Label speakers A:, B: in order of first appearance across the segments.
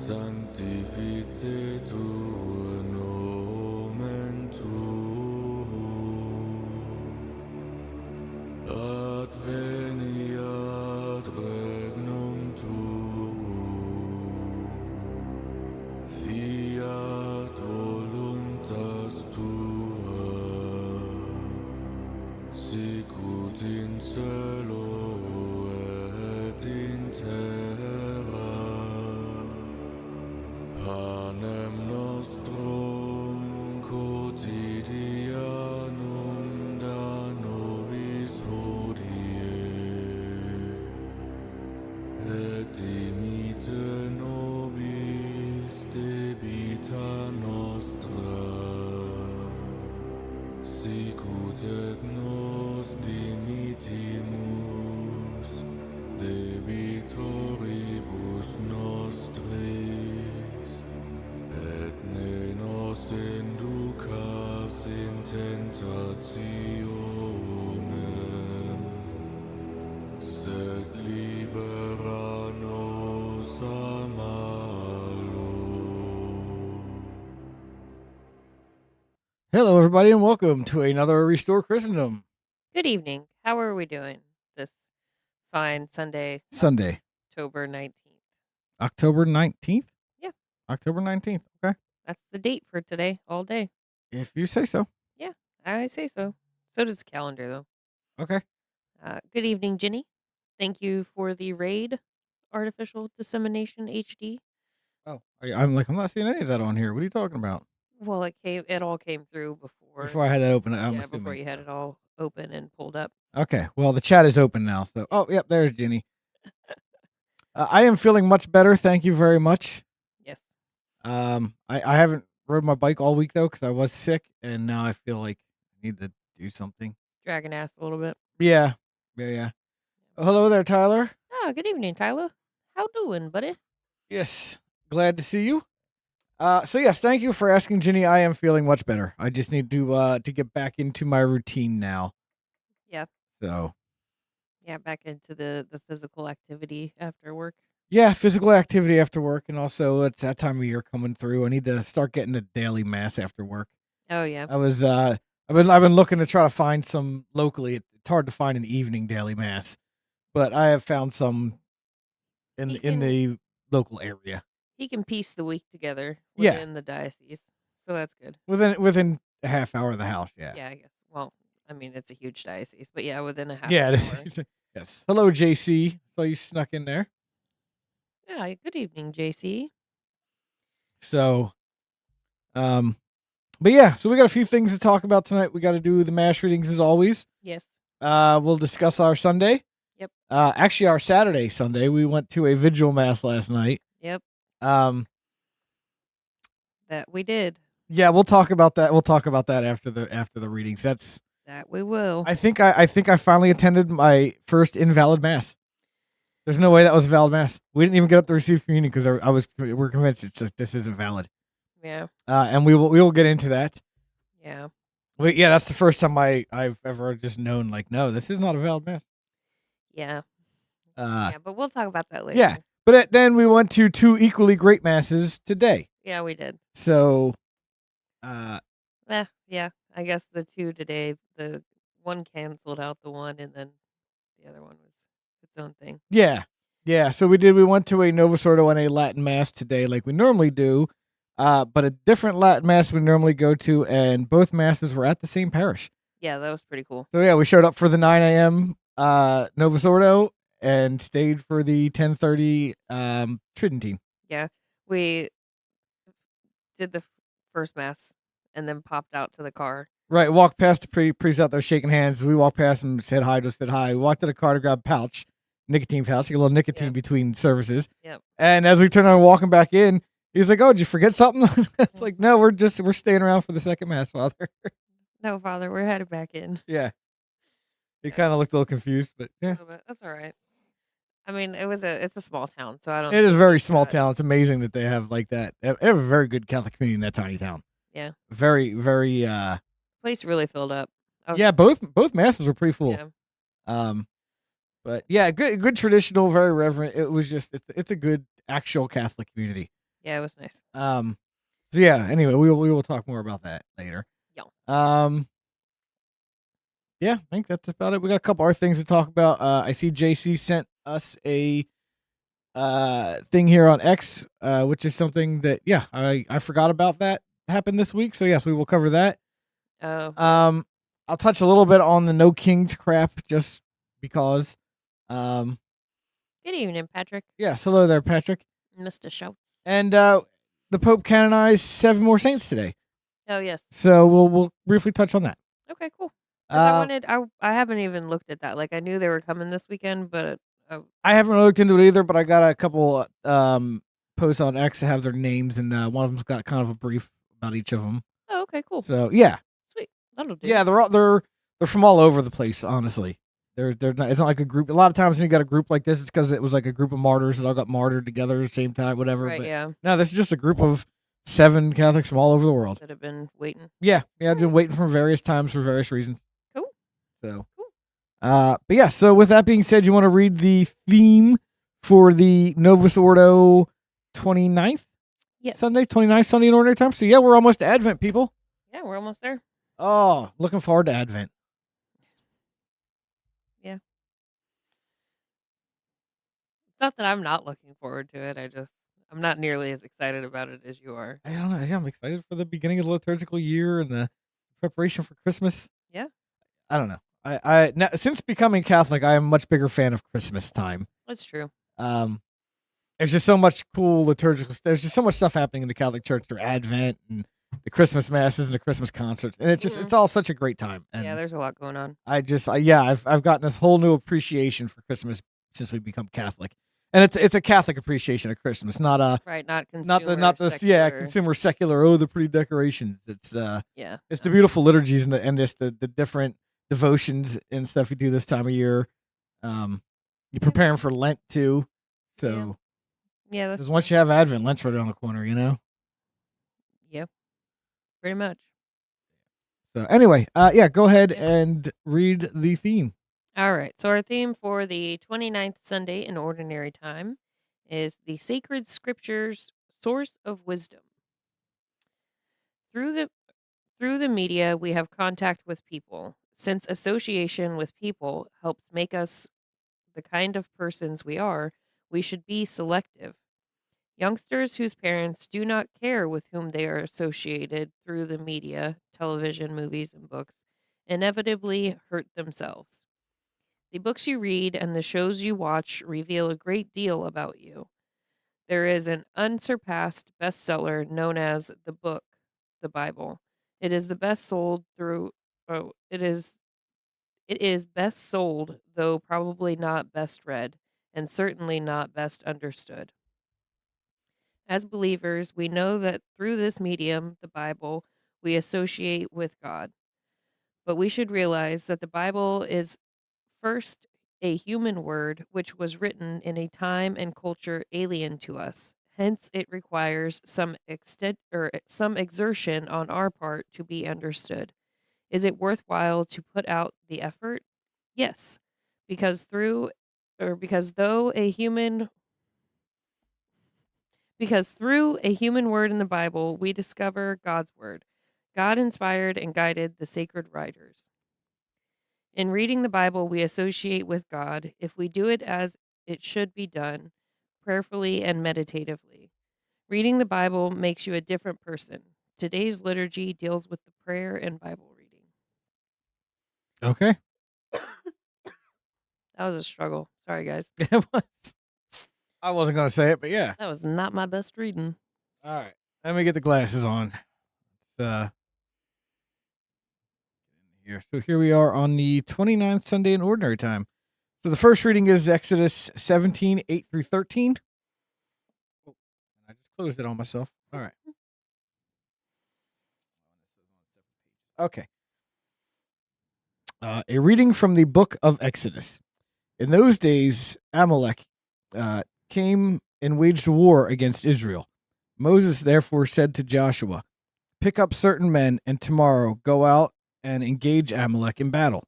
A: sanctificetur nomen tuum, adveniat regnum tuum, fiat voluntas tua, sicut in cielo et in terra. Panem nostrum quotidianum da nobis hodie, et dimite nobis debita nostra, sicut et nos dimittimus debitoribus nostris, et ne nos inducas in tentationem, sed libera nos a malo.
B: Hello, everybody, and welcome to another Restore Christendom
C: Good evening. How are we doing this fine Sunday,
B: Sunday,
C: October 19th?
B: October 19th?
C: Yeah.
B: October 19th. Okay.
C: That's the date for today, all day.
B: If you say so.
C: I say so. So does the calendar, though.
B: Okay.
C: Good evening, Ginny. Thank you for the raid, Artificial Dissemination HD.
B: Oh, I'm not seeing any of that on here. What are you talking about?
C: Well, it all came through
B: Before I had that open, I'm
C: before
B: assuming.
C: you had it all open and pulled up.
B: Okay. Well, the chat is open now. So, yep, there's Ginny. I am feeling much better. Thank you very much.
C: Yes.
B: I haven't rode my bike all week, though, because I was sick, and now I feel like I need to do something.
C: Dragging ass a little bit.
B: Yeah. Oh, hello there, Tyler.
C: Oh, good evening, Tyler. How doing, buddy?
B: Yes, glad to see you. So yes, thank you for asking, Ginny. I am feeling much better. I just need to get back into my routine now.
C: Yeah.
B: So.
C: Yeah, back into the physical activity after work.
B: Yeah, physical activity after work, and also it's that time of year coming through. I need to start getting the daily mass after work.
C: Oh yeah.
B: I've been looking to try to find some locally. It's hard to find an evening daily mass, but I have found some in the local area.
C: He can piece the week together
B: Yeah.
C: within the diocese, so that's good.
B: Within a half hour of the house, yeah.
C: Yeah, I guess. Well, I mean, it's a huge diocese, but yeah, within a half
B: Yeah,
C: hour.
B: Yes. Hello, JC. So you snuck in there.
C: Yeah, good evening, JC.
B: So, but yeah, so we got a few things to talk about tonight. We got to do the mass readings as always.
C: Yes.
B: We'll discuss our Sunday.
C: Yep.
B: Actually, our Saturday, Sunday. We went to a vigil mass last night.
C: Yep.
B: That
C: we did.
B: Yeah, we'll talk about that. We'll talk about that after the readings. That
C: we will.
B: I think I finally attended my first invalid mass. There's no way that was a valid mass. We didn't even get up to receive communion because we're convinced it's just this isn't valid.
C: Yeah.
B: And we will get into that.
C: Yeah.
B: Yeah, that's the first time I've ever just known, like, no, this is not a valid mass.
C: Yeah. Yeah, but we'll talk about that later.
B: Yeah, but then we went to two equally great masses today.
C: Yeah, we did.
B: So,
C: yeah, I guess the two today, the one canceled out the one, and then the other one was its own thing.
B: Yeah. So we went to a Novus Ordo and a Latin mass today, like we normally do. But a different Latin mass we normally go to, and both masses were at the same parish.
C: Yeah, that was pretty cool.
B: So yeah, we showed up for the 9 a.m. Novus Ordo and stayed for the 10:30 Tridentine.
C: Yeah, we did the first mass and then popped out to the car.
B: Right, walked past the priest out there shaking hands. We walked past him, said hi. We walked to the car to grab a pouch, nicotine pouch, get a little nicotine between services.
C: Yep.
B: And as we turned around walking back in, he's like, "Oh, did you forget something?" It's like, "No, we're staying around for the second mass, Father."
C: No, Father, we're headed back in.
B: Yeah. He kind of looked a little confused, but yeah.
C: That's all right. I mean, it's a small town, so I don't.
B: It is a very small town. It's amazing that they have like that. They have a very good Catholic community in that tiny town.
C: Yeah.
B: Very, very.
C: Place really filled up.
B: Yeah, both masses were pretty full.
C: Yeah.
B: But yeah, good traditional, very reverent. It was just it's a good actual Catholic community.
C: Yeah, it was nice.
B: So yeah. Anyway, we will talk more about that later.
C: Yeah.
B: Yeah, I think that's about it. We got a couple other things to talk about. I see JC sent us a thing here on X, which is something that I forgot about that happened this week. So yes, we will cover that.
C: Oh.
B: I'll touch a little bit on the No Kings crap just because.
C: Good evening, Patrick.
B: Yes, hello there, Patrick.
C: Mr. Schultz.
B: And the Pope canonized 7 more saints today.
C: Oh, yes.
B: So we'll briefly touch on that.
C: Okay, cool. 'Cause I haven't even looked at that. Like, I knew they were coming this weekend, but
B: I haven't looked into it either, but I got a couple posts on X that have their names, and one of them's got kind of a brief about each of them.
C: oh, okay, cool.
B: So yeah,
C: Sweet. That'll do.
B: yeah, they're from all over the place. Honestly, they're not. It's not like a group. A lot of times when you got a group like this, it's because it was like a group of martyrs that all got martyred together at the same time, whatever.
C: Right,
B: but
C: yeah.
B: no, this is just a group of 7 Catholics from all over the world.
C: That have been waiting.
B: Yeah, I've been waiting for various times for various reasons.
C: Cool.
B: So,
C: Cool.
B: but yeah. So with that being said, you want to read the theme for the Novus Ordo 29th?
C: Yes.
B: Sunday, 29th Sunday in Ordinary Time. So yeah, we're almost to Advent, people.
C: Yeah, we're almost there.
B: Oh, looking forward to Advent.
C: Yeah. It's not that I'm not looking forward to it. I'm not nearly as excited about it as you are.
B: I don't know. Yeah, I'm excited for the beginning of the liturgical year and the preparation for Christmas.
C: Yeah.
B: I don't know. Now, since becoming Catholic, I am a much bigger fan of Christmas time.
C: That's true.
B: There's just so much cool liturgical. There's just so much stuff happening in the Catholic Church through Advent and the Christmas masses and the Christmas concerts, and it's all such a great time. And
C: yeah, there's a lot going on.
B: I've gotten this whole new appreciation for Christmas since we become Catholic, and it's a Catholic appreciation of Christmas, not a
C: not consumer,
B: secular. Consumer secular. Oh, the pretty decorations. It's it's the beautiful liturgies and just the different devotions and stuff you do this time of year. You're preparing for Lent too, so
C: yeah,
B: because once you have Advent, Lent's right around the corner, you know.
C: Yep, pretty much.
B: So anyway, go ahead and read the theme.
C: All right. So our theme for the 29th Sunday in Ordinary Time is the Sacred Scriptures, Source of Wisdom. Through the media, we have contact with people. Since association with people helps make us the kind of persons we are, we should be selective. Youngsters whose parents do not care with whom they are associated through the media, television, movies, and books inevitably hurt themselves. The books you read and the shows you watch reveal a great deal about you. There is an unsurpassed bestseller known as the book, the Bible. It is the best sold it is best sold, though probably not best read, and certainly not best understood. As believers, we know that through this medium, the Bible, we associate with God. But we should realize that the Bible is first a human word which was written in a time and culture alien to us. Hence, it requires some exertion on our part to be understood. Is it worthwhile to put out the effort? Yes, because through a human word in the Bible, we discover God's word. God inspired and guided the sacred writers. In reading the Bible, we associate with God if we do it as it should be done, prayerfully and meditatively. Reading the Bible makes you a different person. Today's liturgy deals with the prayer and Bible reading.
B: Okay.
C: That was a struggle. Sorry, guys.
B: It was. I wasn't going to say it, but yeah.
C: That was not my best reading.
B: All right. Let me get the glasses on. Here. So here we are on the 29th Sunday in Ordinary Time. So the first reading is Exodus 17, 8 through 13. Oh, I just closed it on myself. All right. Okay. A reading from the book of Exodus. In those days, Amalek came and waged war against Israel. Moses therefore said to Joshua, "Pick up certain men, and tomorrow go out and engage Amalek in battle.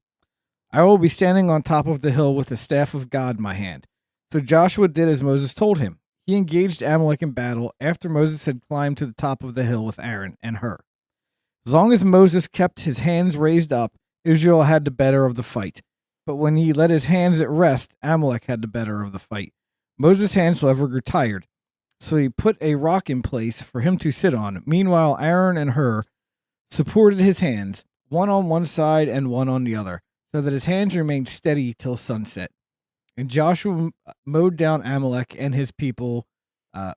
B: I will be standing on top of the hill with the staff of God in my hand." So Joshua did as Moses told him. he engaged Amalek in battle after Moses had climbed to the top of the hill with Aaron and Hur. As long as Moses kept his hands raised up, Israel had the better of the fight. But when he let his hands at rest, Amalek had the better of the fight. Moses' hands, however, grew tired, so he put a rock in place for him to sit on. Meanwhile, Aaron and Hur supported his hands, one on one side and one on the other, so that his hands remained steady till sunset. And Joshua mowed down Amalek and his people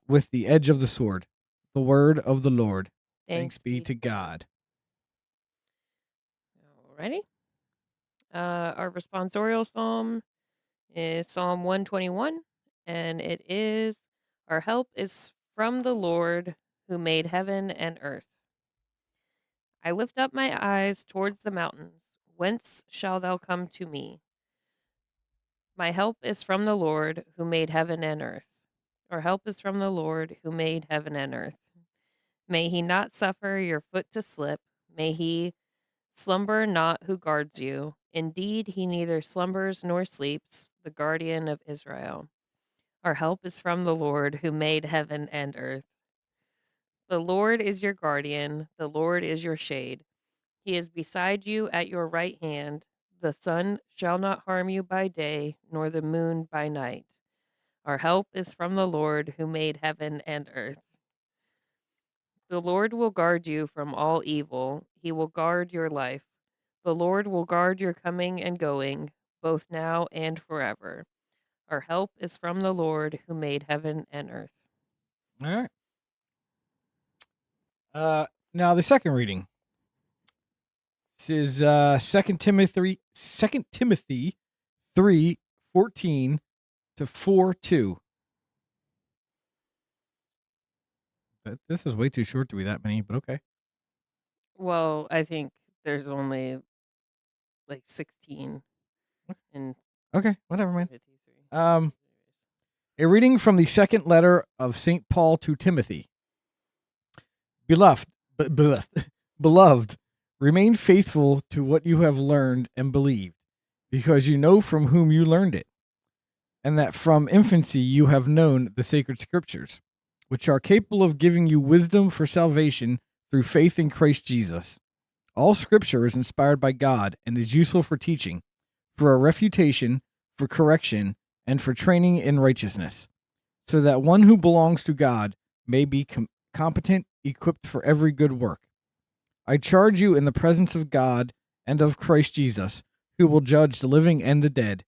B: with the edge of the sword. The word of the Lord. Thanks be to God.
C: Alrighty. Our responsorial psalm is Psalm 121, and it is, "Our help is from the Lord who made heaven and earth. I lift up my eyes towards the mountains. Whence shall thou come to me? My help is from the Lord who made heaven and earth." Our help is from the Lord who made heaven and earth. May he not suffer your foot to slip. May he slumber not who guards you. Indeed, he neither slumbers nor sleeps, the guardian of Israel. Our help is from the Lord who made heaven and earth. The Lord is your guardian. The Lord is your shade. He is beside you at your right hand. The sun shall not harm you by day, nor the moon by night. Our help is from the Lord who made heaven and earth. The Lord will guard you from all evil. He will guard your life. The Lord will guard your coming and going, both now and forever. Our help is from the Lord who made heaven and earth.
B: All right. Now the second reading. This is 2 Timothy 3:14 to 4:2. This is way too short to be that many, but okay.
C: Well, I think there's only like 16 in
B: Okay, whatever, man.
C: 53.
B: A reading from the second letter of St. Paul to Timothy. Beloved, remain faithful to what you have learned and believed, because you know from whom you learned it, and that from infancy you have known the sacred scriptures, which are capable of giving you wisdom for salvation through faith in Christ Jesus. All scripture is inspired by God and is useful for teaching, for a refutation, for correction, and for training in righteousness, so that one who belongs to God may be competent, equipped for every good work. I charge you in the presence of God and of Christ Jesus, who will judge the living and the dead,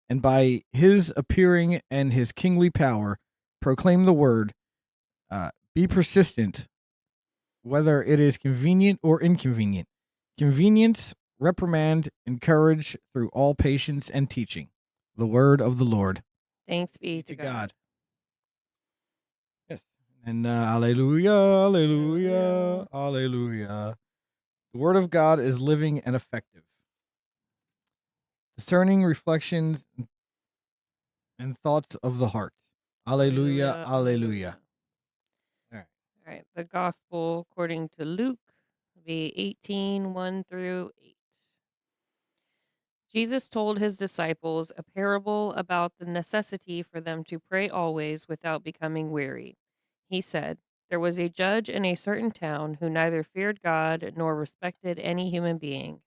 B: and by his appearing and his kingly power, proclaim the word. Be persistent, whether it is convenient or inconvenient. Convenience, reprimand, encourage through all patience and teaching. The word of the Lord.
C: Thanks be to God.
B: Yes. And alleluia, alleluia, alleluia. The word of God is living and effective, discerning reflections and thoughts of the heart. Alleluia, alleluia. All
C: right. The gospel according to Luke, be 18:1 through 8. Jesus told his disciples a parable about the necessity for them to pray always without becoming weary. He said, "There was a judge in a certain town who neither feared God nor respected any human being.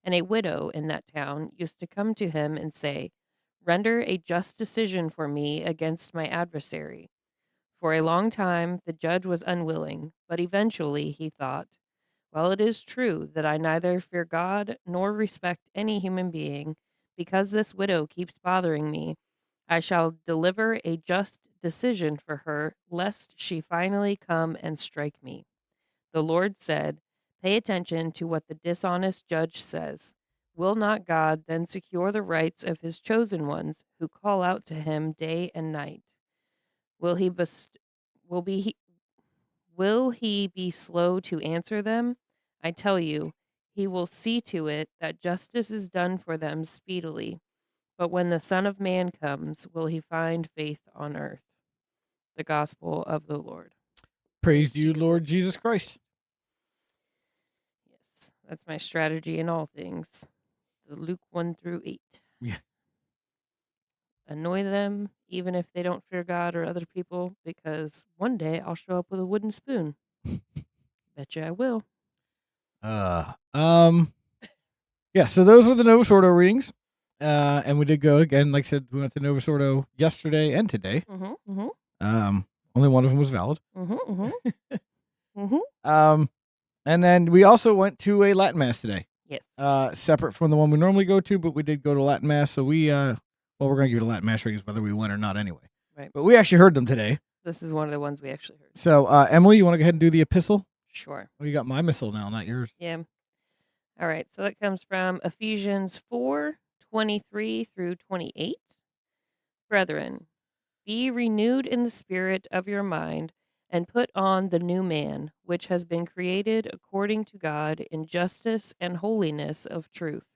C: And a widow in that town used to come to him and say, 'Render a just decision for me against my adversary.' For a long time the judge was unwilling, but eventually he thought, 'Well, it is true that I neither fear God nor respect any human being. Because this widow keeps bothering me, I shall deliver a just decision for her, lest she finally come and strike me.' The Lord said, 'Pay attention to what the dishonest judge says. Will not God then secure the rights of his chosen ones who call out to him day and night? Will he will be will he be slow to answer them? I tell you, he will see to it that justice is done for them speedily. But when the Son of Man comes, will he find faith on earth?" The gospel of the Lord.
B: Praise to you, Lord Jesus Christ.
C: Yes, that's my strategy in all things. The Luke 1 through 8.
B: Yeah.
C: annoy them, even if they don't fear God or other people, because one day I'll show up with a wooden spoon. Bet you I will.
B: Yeah, so those were the Novus Ordo readings. And we did go again, like I said, we went to Novus Ordo yesterday and today. Only one of them was valid. And then we also went to a Latin Mass today.
C: Yes.
B: Separate from the one we normally go to, but we did go to Latin Mass. So we're going to give the Latin Mass readings whether we went or not anyway.
C: Right.
B: But we actually heard them today.
C: This is one of the ones we actually heard.
B: So, Emily, you want to go ahead and do the epistle?
C: Sure.
B: Well, you got my missile now, not yours.
C: Yeah. All right. So that comes from Ephesians 4:23 through 28. Brethren, be renewed in the spirit of your mind, and put on the new man, which has been created according to God in justice and holiness of truth.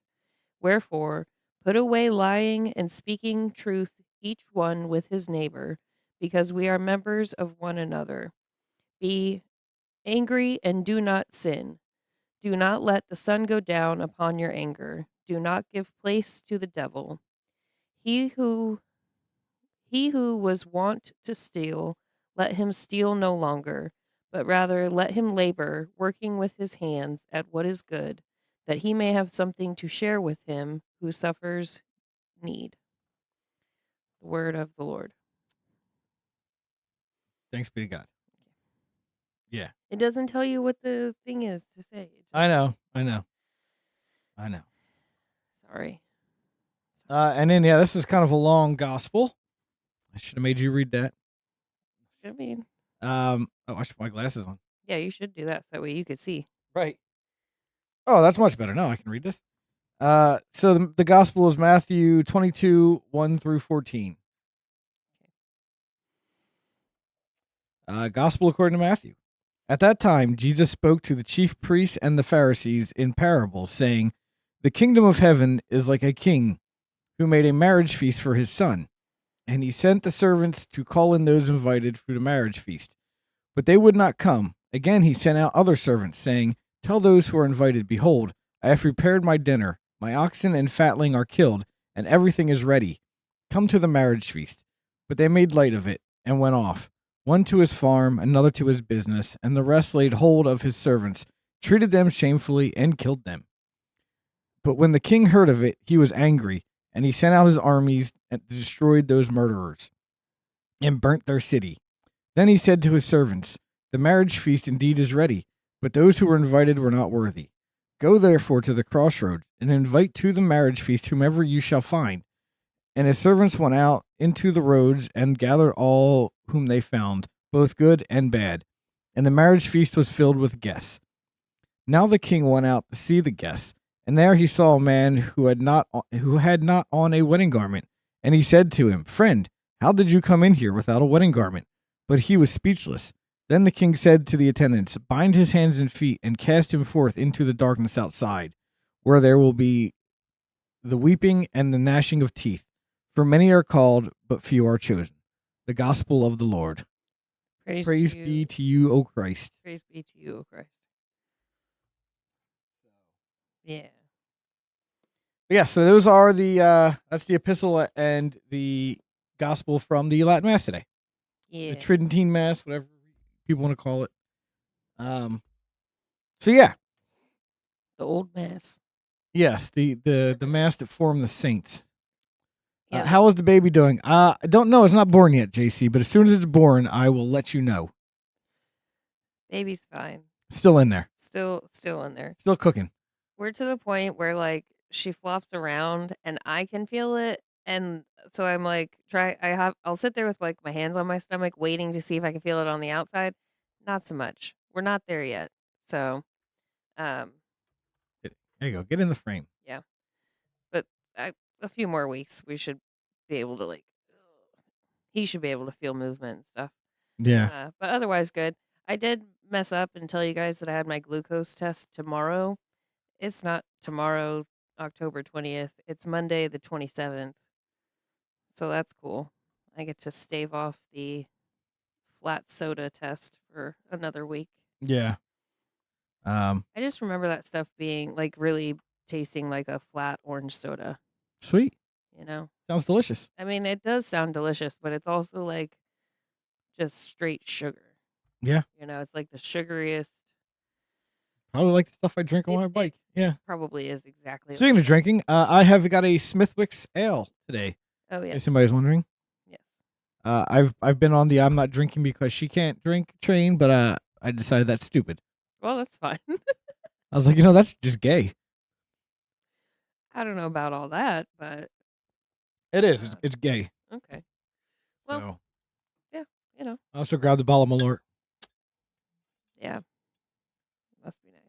C: Wherefore, put away lying and speaking truth, each one with his neighbor, because we are members of one another. Be angry and do not sin. Do not let the sun go down upon your anger. Do not give place to the devil. He who was wont to steal, let him steal no longer, but rather let him labor, working with his hands at what is good, that he may have something to share with him who suffers need. The word of the Lord.
B: Thanks be to God. Yeah.
C: It doesn't tell you what the thing is to say.
B: I know.
C: Sorry.
B: And then, this is kind of a long gospel. I should have made you read that.
C: I mean,
B: I should put my glasses on.
C: yeah, you should do that so that way you could see.
B: Right. Oh, that's much better. Now I can read this. So the gospel is Matthew 22, 1 through 14. Gospel according to Matthew. At that time, Jesus spoke to the chief priests and the Pharisees in parables, saying, "The kingdom of heaven is like a king who made a marriage feast for his son. And he sent the servants to call in those invited for the marriage feast. But they would not come. Again he sent out other servants, saying, 'Tell those who are invited, behold, I have prepared my dinner. My oxen and fatling are killed, and everything is ready. Come to the marriage feast.' But they made light of it, and went off, one to his farm, another to his business, and the rest laid hold of his servants, treated them shamefully, and killed them. But when the king heard of it, he was angry, and he sent out his armies and destroyed those murderers, and burnt their city. Then he said to his servants, 'The marriage feast indeed is ready, but those who were invited were not worthy. Go therefore to the crossroads, and invite to the marriage feast whomever you shall find.' And his servants went out into the roads, and gathered all whom they found, both good and bad. And the marriage feast was filled with guests. Now the king went out to see the guests, and there he saw a man who had not on a wedding garment. And he said to him, 'Friend, how did you come in here without a wedding garment?' But he was speechless. Then the king said to the attendants, 'Bind his hands and feet, and cast him forth into the darkness outside, where there will be the weeping and the gnashing of teeth. For many are called, but few are chosen.'" The gospel of the Lord. Praise be to you, O Christ.
C: Praise be to you, O Christ. Yeah.
B: Yeah, so those are that's the epistle and the gospel from the Latin Mass today.
C: Yeah.
B: The Tridentine Mass, whatever people want to call it. So yeah.
C: The old Mass.
B: Yes, the Mass that formed the saints.
C: Yeah.
B: How is the baby doing? I don't know. It's not born yet, JC, but as soon as it's born, I will let you know.
C: Baby's fine.
B: Still in there.
C: Still in there.
B: Still cooking.
C: We're to the point where like she flops around and I can feel it, and so I'm like I'll sit there with like my hands on my stomach waiting to see if I can feel it on the outside. Not so much. We're not there yet. So
B: There you go. Get in the frame.
C: yeah. But a few more weeks we should be able to he should be able to feel movement and stuff.
B: Yeah.
C: But otherwise good. I did mess up and tell you guys that I had my glucose test tomorrow. It's not tomorrow, October 20th. It's Monday, the 27th. So that's cool. I get to stave off the flat soda test for another week.
B: Yeah.
C: I just remember that stuff being like really tasting like a flat orange soda.
B: Sweet.
C: You know?
B: Sounds delicious.
C: I mean, it does sound delicious, but it's also like just straight sugar.
B: Yeah.
C: It's like the sugariest.
B: Probably like the stuff I drink on
C: It,
B: my
C: it
B: bike. Yeah.
C: probably is exactly
B: Speaking
C: like
B: of drinking, I have got a Smithwick's ale today.
C: Oh,
B: If
C: yes.
B: somebody's wondering.
C: Yes.
B: I've been on the I'm not drinking because she can't drink train, but I decided that's stupid.
C: Well, that's fine.
B: I was like, that's just gay.
C: I don't know about all that, but
B: It is. It's gay.
C: okay. Well,
B: So
C: yeah,
B: I also grabbed the bottle of Malort.
C: yeah. Must be nice.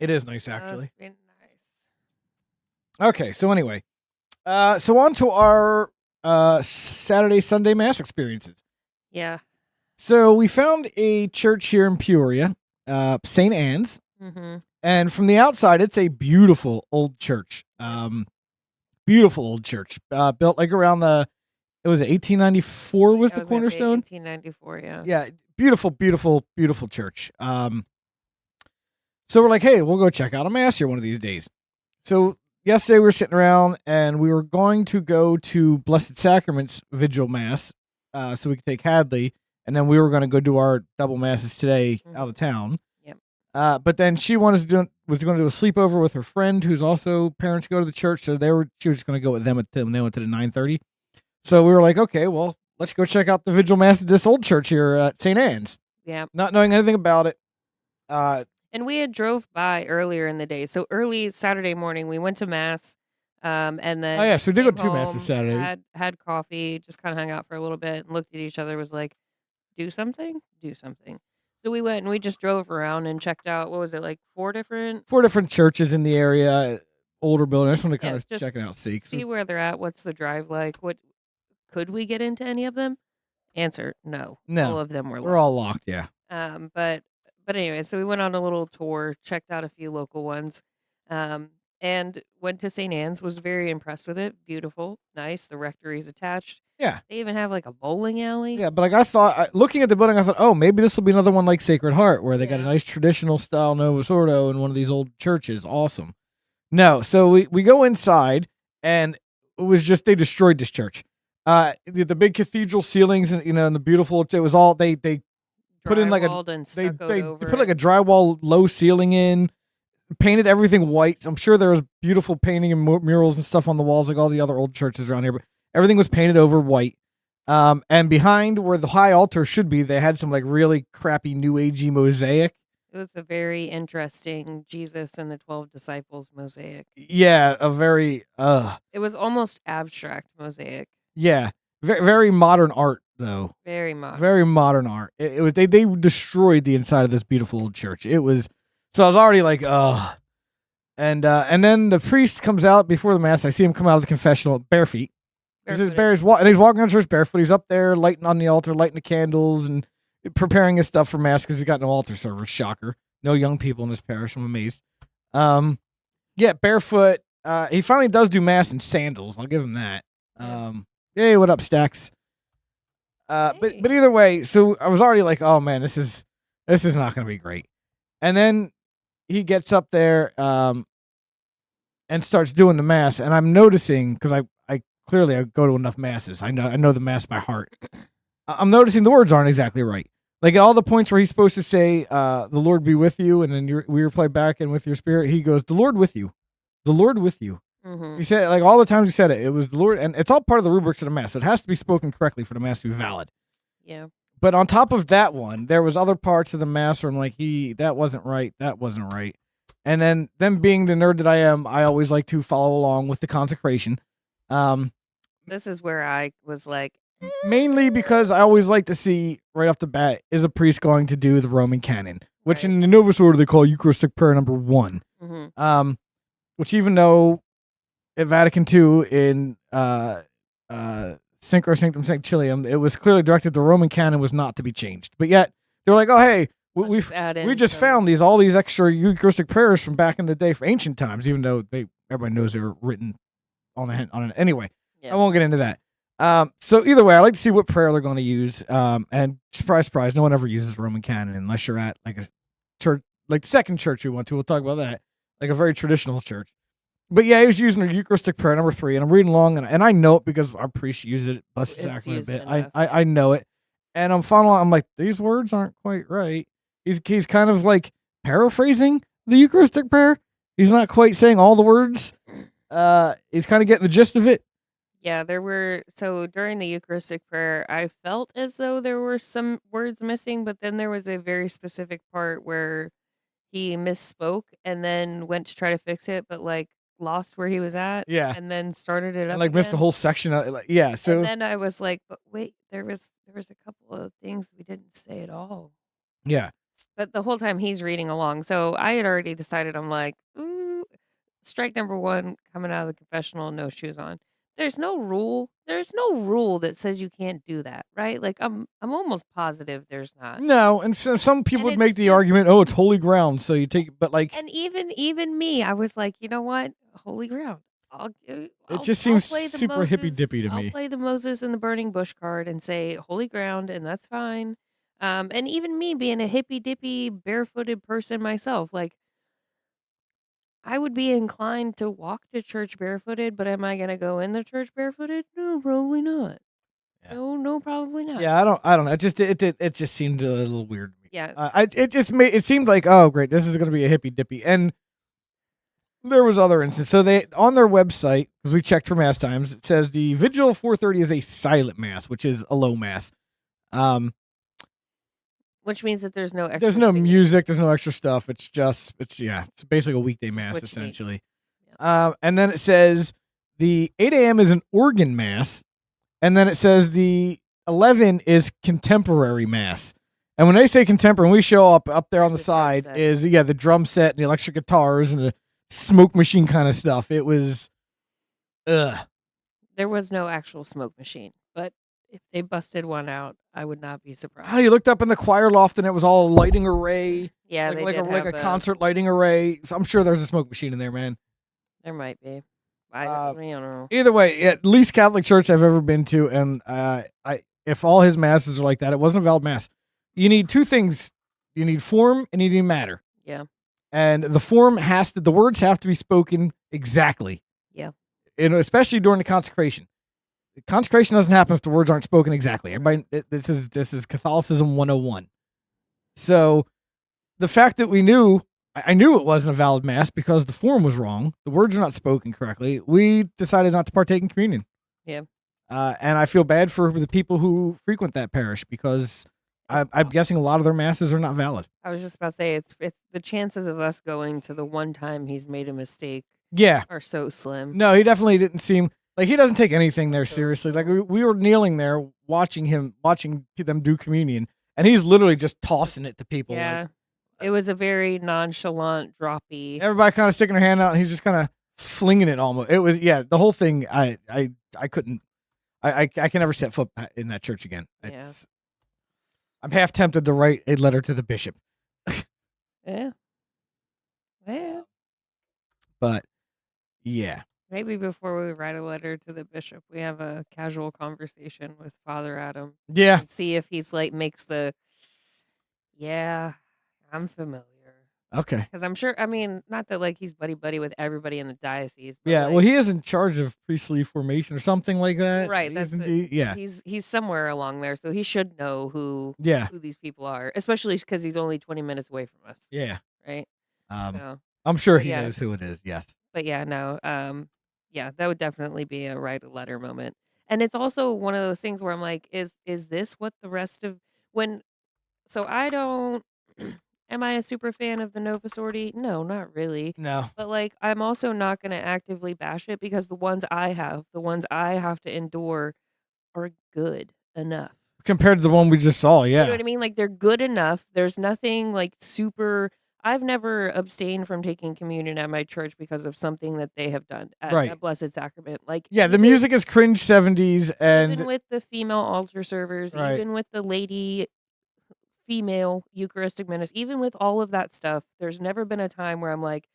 B: It is nice, actually.
C: Must be nice.
B: Okay, so anyway, so on to our Saturday, Sunday Mass experiences.
C: Yeah.
B: So we found a church here in Peoria, St. Anne's,
C: Mm-hmm.
B: and from the outside, it's a beautiful old church. Beautiful old church, built like around it was 1894 was
C: I
B: the
C: was gonna say
B: cornerstone.
C: 1894, yeah.
B: Yeah, beautiful, beautiful, beautiful church. So we're like, hey, we'll go check out a mass here one of these days. So yesterday we were sitting around and we were going to go to Blessed Sacrament's Vigil Mass, so we could take Hadley, and then we were going to go do our double masses today out of town.
C: Yep.
B: But then she was going to do a sleepover with her friend, who's also parents go to the church, so she was going to go with them when they went to the 9:30. So we were like, okay, well, let's go check out the Vigil Mass at this old church here at St. Anne's.
C: Yeah.
B: Not knowing anything about it.
C: And we had drove by earlier in the day. So early Saturday morning, we went to Mass. And then
B: Oh, yeah, so we did go to
C: came
B: 2 masses
C: home,
B: Saturday.
C: Had coffee, just kind of hung out for a little bit and looked at each other, was like, do something? Do something. So we went and we just drove around and checked out, what was it, like 4 different?
B: 4 different churches in the area, older building. I just want to kind of
C: just
B: check it out,
C: see where they're at. What's the drive like? Could we get into any of them? Answer, no.
B: No.
C: All of them were
B: We're all locked, yeah.
C: But anyway, so we went on a little tour, checked out a few local ones, and went to St. Anne's, was very impressed with it. Beautiful, nice. The rectory's attached.
B: Yeah.
C: They even have like a bowling alley.
B: Yeah, but like I thought, looking at the building, I thought, oh, maybe this will be another one like Sacred Heart, where they got a nice traditional style Novus Ordo in one of these old churches. Awesome. No, so we go inside, and it was just, they destroyed this church. The big cathedral ceilings, and and the beautiful, it was all, they put in like they put like a drywall low ceiling in, painted everything white. I'm sure there was beautiful painting and murals and stuff on the walls like all the other old churches around here, but everything was painted over white. And behind where the high altar should be, they had some like really crappy New Agey mosaic.
C: It was a very interesting Jesus and the 12 disciples mosaic.
B: Yeah, a very
C: It was almost abstract mosaic.
B: Yeah, very, very modern art though.
C: Very modern.
B: Very modern art. It was they destroyed the inside of this beautiful old church. It was, so I was already like, ugh. And then the priest comes out before the mass. I see him come out of the confessional bare feet. And he's walking around church barefoot. He's up there lighting on the altar, lighting the candles, and preparing his stuff for mass because he's got no altar servers. Shocker. No young people in this parish. I'm amazed. Yeah, barefoot. He finally does do mass in sandals. I'll give him that. Hey, what up, Stacks? But either way, so I was already like, oh man, this is not going to be great. And then he gets up there and starts doing the mass, and I'm noticing, because I clearly I go to enough masses. I know the mass by heart. I'm noticing the words aren't exactly right. Like at all the points where he's supposed to say, "The Lord be with you," and then we reply back, "And with your spirit," he goes, "The Lord with you, the Lord with you."
C: Mm-hmm.
B: He said, like all the times he said it, it was the Lord, and it's all part of the rubrics of the mass. So it has to be spoken correctly for the mass to be valid.
C: Yeah.
B: But on top of that one, there was other parts of the mass where I'm like, that wasn't right. And then being the nerd that I am, I always like to follow along with the consecration.
C: This is where I was like,
B: mainly because I always like to see right off the bat, is a priest going to do the Roman canon, which in the Novus Ordo they call Eucharistic Prayer number 1.
C: Mm-hmm.
B: Which even though at Vatican II in Synchro Sanctum Sanctilium, it was clearly directed the Roman canon was not to be changed. But yet they're like, oh hey, we just found all these extra Eucharistic prayers from back in the day for ancient times, even though everybody knows they were written on it anyway. I won't get into that. So either way, I like to see what prayer they're going to use. And surprise, surprise, no one ever uses Roman canon unless you're at like a church, like the second church we went to. We'll talk about that. Like a very traditional church. But yeah, he was using the Eucharistic prayer number 3, and I'm reading along, and I know it because our priest used it, Blessed
C: It's
B: Sacrament a
C: used
B: bit.
C: enough,
B: I know it, and I'm following. I'm like, these words aren't quite right. He's kind of like paraphrasing the Eucharistic prayer. He's not quite saying all the words. He's kind of getting the gist of it.
C: Yeah, so during the Eucharistic prayer, I felt as though there were some words missing, but then there was a very specific part where he misspoke and then went to try to fix it, but like lost where he was at
B: Yeah,
C: and then started it
B: and
C: up
B: like missed a
C: again.
B: whole section. Yeah,
C: And
B: so
C: then I was like, but wait, there was a couple of things we didn't say at all.
B: yeah,
C: But the whole time he's reading along. So I had already decided, I'm like, ooh, strike number 1 coming out of the confessional, no shoes on. There's no rule. There's no rule that says you can't do that, right? Like I'm almost positive there's not.
B: no, and some people
C: And
B: would
C: it's
B: make the
C: just
B: argument, oh, it's holy ground, so you take, but like
C: and even me, I was like, you know what? Holy ground.
B: it
C: I'll
B: just
C: I'll
B: seems
C: play the
B: super hippy
C: Moses.
B: dippy to
C: I'll
B: me.
C: play the Moses and the burning bush card and say holy ground, and that's fine. And even me being a hippy dippy barefooted person myself, like I would be inclined to walk to church barefooted, but am I gonna go in the church barefooted? No, probably not.
B: Yeah.
C: No, probably not.
B: Yeah, I don't know. It just seemed a little weird to me.
C: Yeah.
B: It seemed like, oh great, this is gonna be a hippy dippy, and there was other instances. So they on their website, because we checked for mass times, it says the vigil of 4:30 is a silent mass, which is a low mass.
C: Which means that there's no extra
B: There's no
C: singing.
B: music, there's no extra stuff. It's basically a weekday
C: Just
B: mass
C: what you need.
B: essentially. And then it says the 8 a.m. is an organ mass, and then it says the 11 is contemporary mass. And when they say contemporary, when we show up there on the
C: There's a drum
B: side
C: set.
B: is the drum set and the electric guitars and the smoke machine kind of stuff. It was, ugh.
C: There was no actual smoke machine, but if they busted one out, I would not be surprised.
B: Oh, you looked up in the choir loft and it was all a lighting array.
C: Yeah, they
B: like
C: did
B: a
C: have
B: concert lighting array. So I'm sure there's a smoke machine in there, man.
C: There might be. I don't know.
B: Either way, at least Catholic church I've ever been to, and if all his masses are like that, it wasn't a valid mass. You need 2 things: you need form and you need matter.
C: Yeah.
B: And the words have to be spoken exactly.
C: Yeah.
B: And especially during the consecration. The consecration doesn't happen if the words aren't spoken exactly. This is Catholicism 101. So the fact that I knew it wasn't a valid mass because the form was wrong. The words are not spoken correctly. We decided not to partake in communion.
C: Yeah.
B: And I feel bad for the people who frequent that parish because I'm guessing a lot of their masses are not valid.
C: I was just about to say it's the chances of us going to the one time he's made a mistake
B: Yeah.
C: are so slim.
B: No, he definitely didn't seem like he doesn't take anything there
C: So
B: seriously. Like we were kneeling there watching them do communion, and he's literally just tossing it to people.
C: Yeah.
B: Like,
C: It was a very nonchalant, droppy.
B: everybody kind of sticking their hand out, and he's just kind of flinging it almost. It was the whole thing. I couldn't. I can never set foot in that church again.
C: Yeah.
B: I'm half tempted to write a letter to the bishop.
C: Yeah. Yeah.
B: But yeah.
C: Maybe before we write a letter to the bishop, we have a casual conversation with Father Adam.
B: Yeah.
C: And see if he's like makes the yeah, I'm familiar.
B: Okay.
C: Because I'm sure, I mean, not that like he's buddy with everybody in the diocese. But
B: Yeah.
C: like,
B: Well, he is in charge of priestly formation or something like that.
C: right.
B: Yeah.
C: He's somewhere along there, so he should know who
B: Yeah.
C: these people are, especially because he's only 20 minutes away from us.
B: Yeah.
C: Right. So,
B: I'm sure
C: but
B: he
C: yeah.
B: knows who it is. Yes.
C: But yeah, no. Yeah, that would definitely be a write a letter moment. And it's also one of those things where I'm like, is this what the rest of when? So I don't. Am I a super fan of the Nova Sorority? No, not really.
B: No.
C: But like, I'm also not going to actively bash it because the ones I have to endure, are good enough.
B: Compared to the one we just saw, yeah.
C: You know what I mean? Like they're good enough. There's nothing like super. I've never abstained from taking communion at my church because of something that they have done at Blessed Sacrament. Like
B: yeah, the music is cringe 70s, and
C: even with the female altar servers,
B: Right.
C: even with the lady female Eucharistic minister, even with all of that stuff, there's never been a time where I'm like,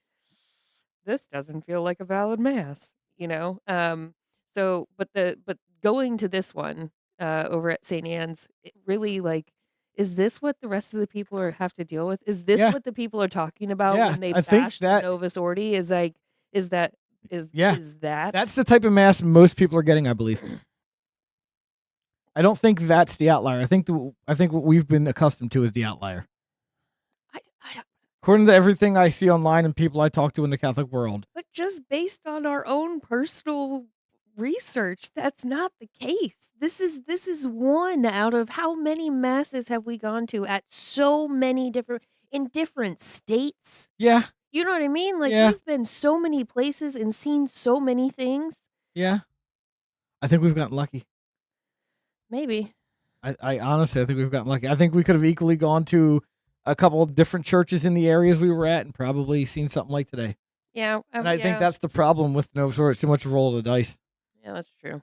C: this doesn't feel like a valid mass, you know? So but going to this one over at St. Anne's, it really like, is this what the rest of the people have to deal with? Is this
B: Yeah.
C: what the people are talking about
B: Yeah,
C: when they
B: I think
C: bash
B: that-
C: the Nova Sorority? Is that
B: Yeah.
C: is that.
B: That's the type of mass most people are getting, I believe. I don't think that's the outlier. I think what we've been accustomed to is the outlier.
C: I
B: According to everything I see online and people I talk to in the Catholic world.
C: But just based on our own personal research, that's not the case. This is one out of how many masses have we gone to at so many different states?
B: Yeah.
C: You know what I mean? Like,
B: Yeah.
C: we've been so many places and seen so many things.
B: Yeah. I think we've gotten lucky.
C: Maybe.
B: I honestly, I think we've gotten lucky. I think we could have equally gone to a couple of different churches in the areas we were at and probably seen something like today.
C: Yeah.
B: And I think
C: yeah.
B: that's the problem with Nova Sword. It's too much roll of the dice.
C: Yeah, that's true.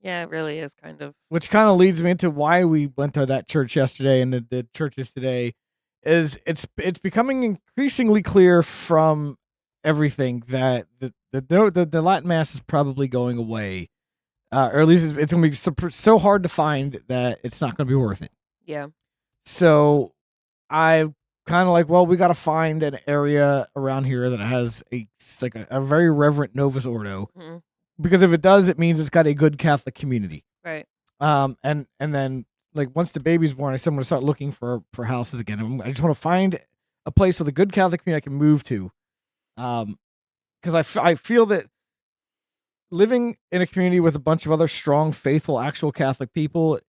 B: Yeah,
C: it really is kind of.
B: Which kind of leads me into why we went to that church yesterday and the churches today. Is it's becoming increasingly clear from everything that the Latin Mass is probably going away, or at least it's going to be so hard to find that it's not going to be worth it.
C: Yeah.
B: So I kind of like, well, we got to find an area around here that has a very reverent Novus Ordo, because if it does, it means it's got a good Catholic community.
C: Right.
B: And then like once the baby's born, I said I'm going to start looking for houses again. I just want to find a place with a good Catholic community I can move to, because I feel that living in a community with a bunch of other strong, faithful, actual Catholic people,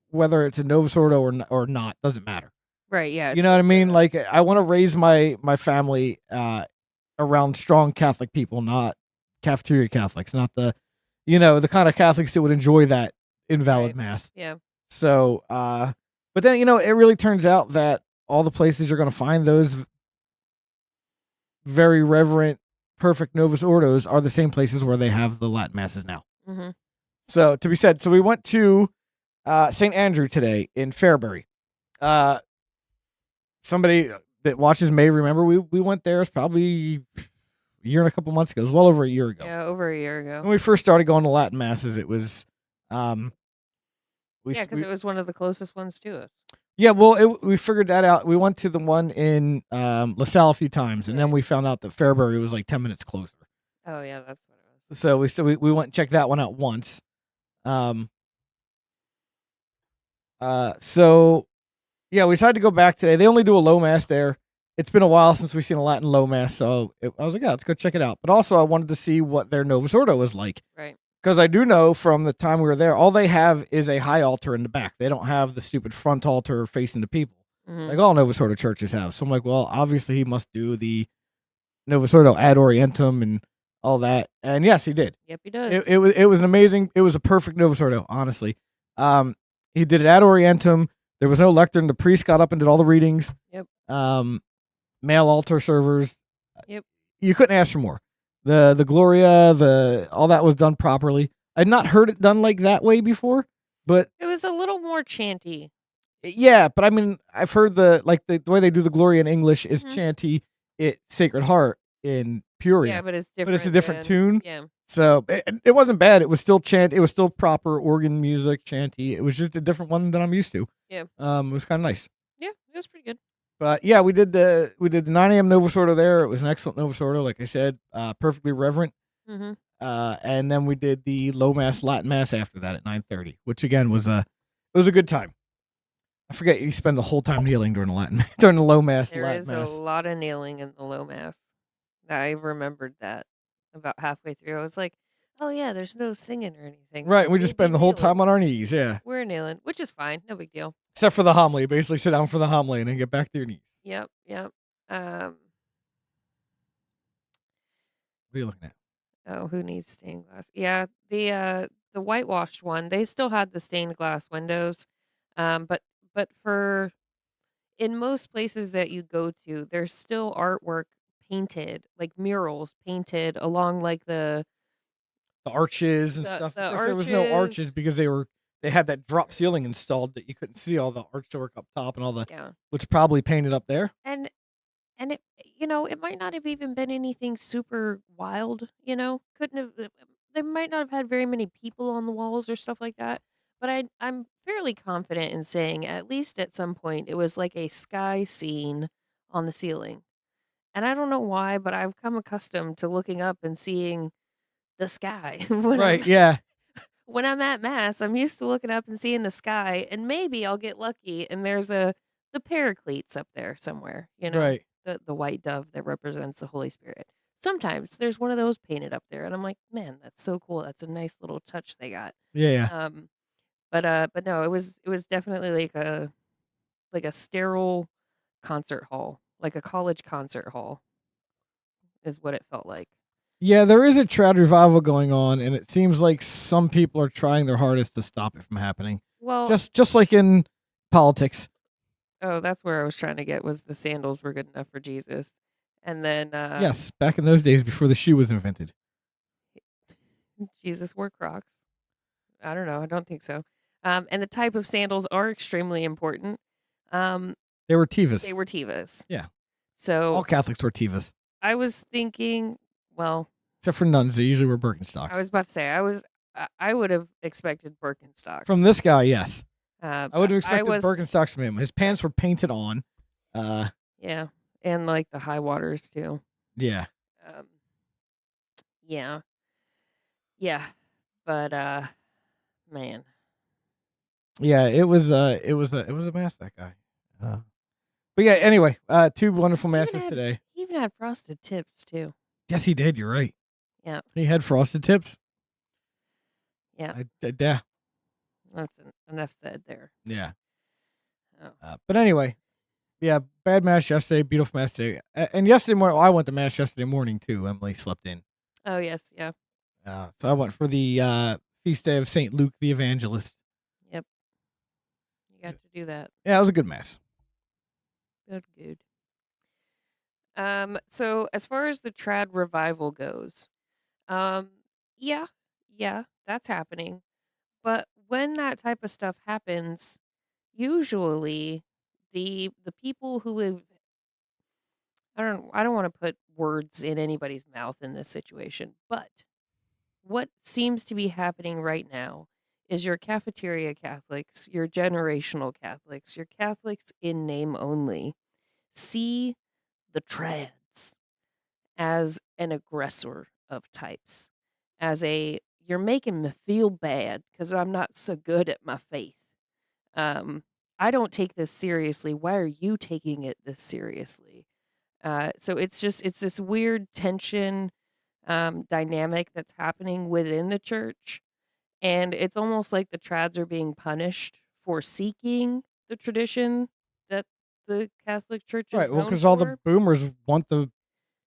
B: whether it's a Novus Ordo or not, doesn't matter.
C: Right. Yeah.
B: You know what I mean? Like, I want to raise my family around strong Catholic people, not cafeteria Catholics, not the kind of Catholics that would enjoy that invalid mass.
C: Yeah.
B: So, but then, it really turns out that all the places you're going to find those very reverent, perfect Novus Ordos are the same places where they have the Latin masses now.
C: Mm-hmm.
B: So, to be said, we went to St. Andrew today in Fairbury. Somebody that watches may remember we went there. It's probably a year and a couple months ago. It was well over a year ago.
C: Yeah, over a year ago.
B: When we first started going to Latin masses, it was
C: because it was one of the closest ones to us.
B: Yeah, well, we figured that out. We went to the one in LaSalle a few times, and then we found out that Fairbury was like 10 minutes closer.
C: Oh yeah, that's what it was.
B: So we went and checked that one out once. So yeah, we decided to go back today. They only do a low mass there. It's been a while since we've seen a Latin low mass, so I was like, yeah, let's go check it out. But also, I wanted to see what their Novus Ordo was like.
C: Right.
B: Because I do know from the time we were there, all they have is a high altar in the back. They don't have the stupid front altar facing the people, like all Novus Ordo churches have. So I'm like, well, obviously he must do the Novus Ordo ad orientem and all that. And yes, he did.
C: Yep, he does.
B: It was an amazing. It was a perfect Novus Ordo, honestly. He did it ad orientem. There was no lectern. The priest got up and did all the readings.
C: Yep.
B: Male altar servers.
C: Yep.
B: You couldn't ask for more. The Gloria, all that was done properly. I'd not heard it done like that way before, but
C: it was a little more chanty.
B: Yeah, but I mean, I've heard the way they do the Gloria in English is chanty. Sacred Heart in Peoria.
C: Yeah, but it's different.
B: But it's a different tune.
C: Yeah.
B: So it wasn't bad. It was still chant. It was still proper organ music, chanty. It was just a different one than I'm used to.
C: Yeah.
B: It was kind of nice.
C: Yeah, it was pretty good.
B: But yeah, we did the 9 a.m. Novus Ordo there. It was an excellent Novus Ordo, like I said, perfectly reverent.
C: Mm-hmm.
B: And then we did the low mass Latin mass after that at 9:30, which again was a good time. I forget you spend the whole time kneeling during the low mass.
C: There
B: Latin
C: is
B: mass.
C: a lot of kneeling in the low mass. I remembered that about halfway through. I was like, oh yeah, there's no singing or anything.
B: Right, we just spend the whole time on our knees. Yeah,
C: we're kneeling, which is fine, no big deal.
B: Except for the homily. Basically, sit down for the homily and then get back to your knees.
C: Yep.
B: What are you looking at?
C: Oh, who needs stained glass? Yeah, the whitewashed one, they still had the stained glass windows, but for in most places that you go to, there's still artwork painted, like murals painted along like the
B: arches and stuff.
C: The
B: There was no arches because they had that drop ceiling installed that you couldn't see all the archwork up top and all the which probably painted up there.
C: And it it might not have even been anything super wild, couldn't have they might not have had very many people on the walls or stuff like that, but I'm fairly confident in saying at least at some point it was like a sky scene on the ceiling. And I don't know why, but I've come accustomed to looking up and seeing the sky
B: Right. Yeah.
C: when I'm at mass. I'm used to looking up and seeing the sky, and maybe I'll get lucky and there's the paracletes up there somewhere,
B: Right.
C: the white dove that represents the Holy Spirit. Sometimes there's one of those painted up there, and I'm like, man, that's so cool. That's a nice little touch they got.
B: Yeah. Yeah.
C: But no, it was definitely like a sterile concert hall, like a college concert hall, is what it felt like.
B: Yeah, there is a trad revival going on, and it seems like some people are trying their hardest to stop it from happening.
C: Well,
B: Just like in politics.
C: oh, that's where I was trying to get, was the sandals were good enough for Jesus, and then
B: Yes, back in those days before the shoe was invented.
C: Jesus wore Crocs. I don't know. I don't think so. And the type of sandals are extremely important. Um,
B: They were Tivas.
C: they were Tevas.
B: Yeah.
C: So
B: All Catholics were Tivas,
C: I was thinking, well,
B: except for nuns. They usually were Birkenstocks.
C: I was about to say I would have expected Birkenstocks
B: From this guy, yes.
C: I
B: I would have expected
C: was,
B: Birkenstocks from him. His pants were painted on.
C: Yeah, and like the high waters too.
B: Yeah.
C: Yeah, yeah, but man,
B: Yeah, it was a mess, that guy. But yeah, anyway, 2 wonderful masses today.
C: he even had frosted tips too.
B: Yes, he did. You're right.
C: Yeah,
B: He had frosted tips.
C: yeah.
B: Yeah.
C: That's enough said there.
B: Yeah.
C: Oh.
B: But anyway, yeah, bad mass yesterday, beautiful mass today. And yesterday morning, I went to mass yesterday morning too. Emily slept in.
C: Oh yes, yeah.
B: So I went for the feast day of St. Luke the Evangelist.
C: Yep. You got to do that.
B: Yeah, it was a good mass.
C: Good. So as far as the trad revival goes, yeah, that's happening. But when that type of stuff happens, usually the people who have, I don't want to put words in anybody's mouth in this situation, but what seems to be happening right now is your cafeteria Catholics, your generational Catholics, your Catholics in name only see the trads as an aggressor of types, as you're making me feel bad because I'm not so good at my faith. I don't take this seriously. Why are you taking it this seriously? So it's this weird tension dynamic that's happening within the church. And it's almost like the trads are being punished for seeking the tradition that the Catholic Church is
B: Right. Well,
C: known
B: because all the
C: for.
B: boomers want the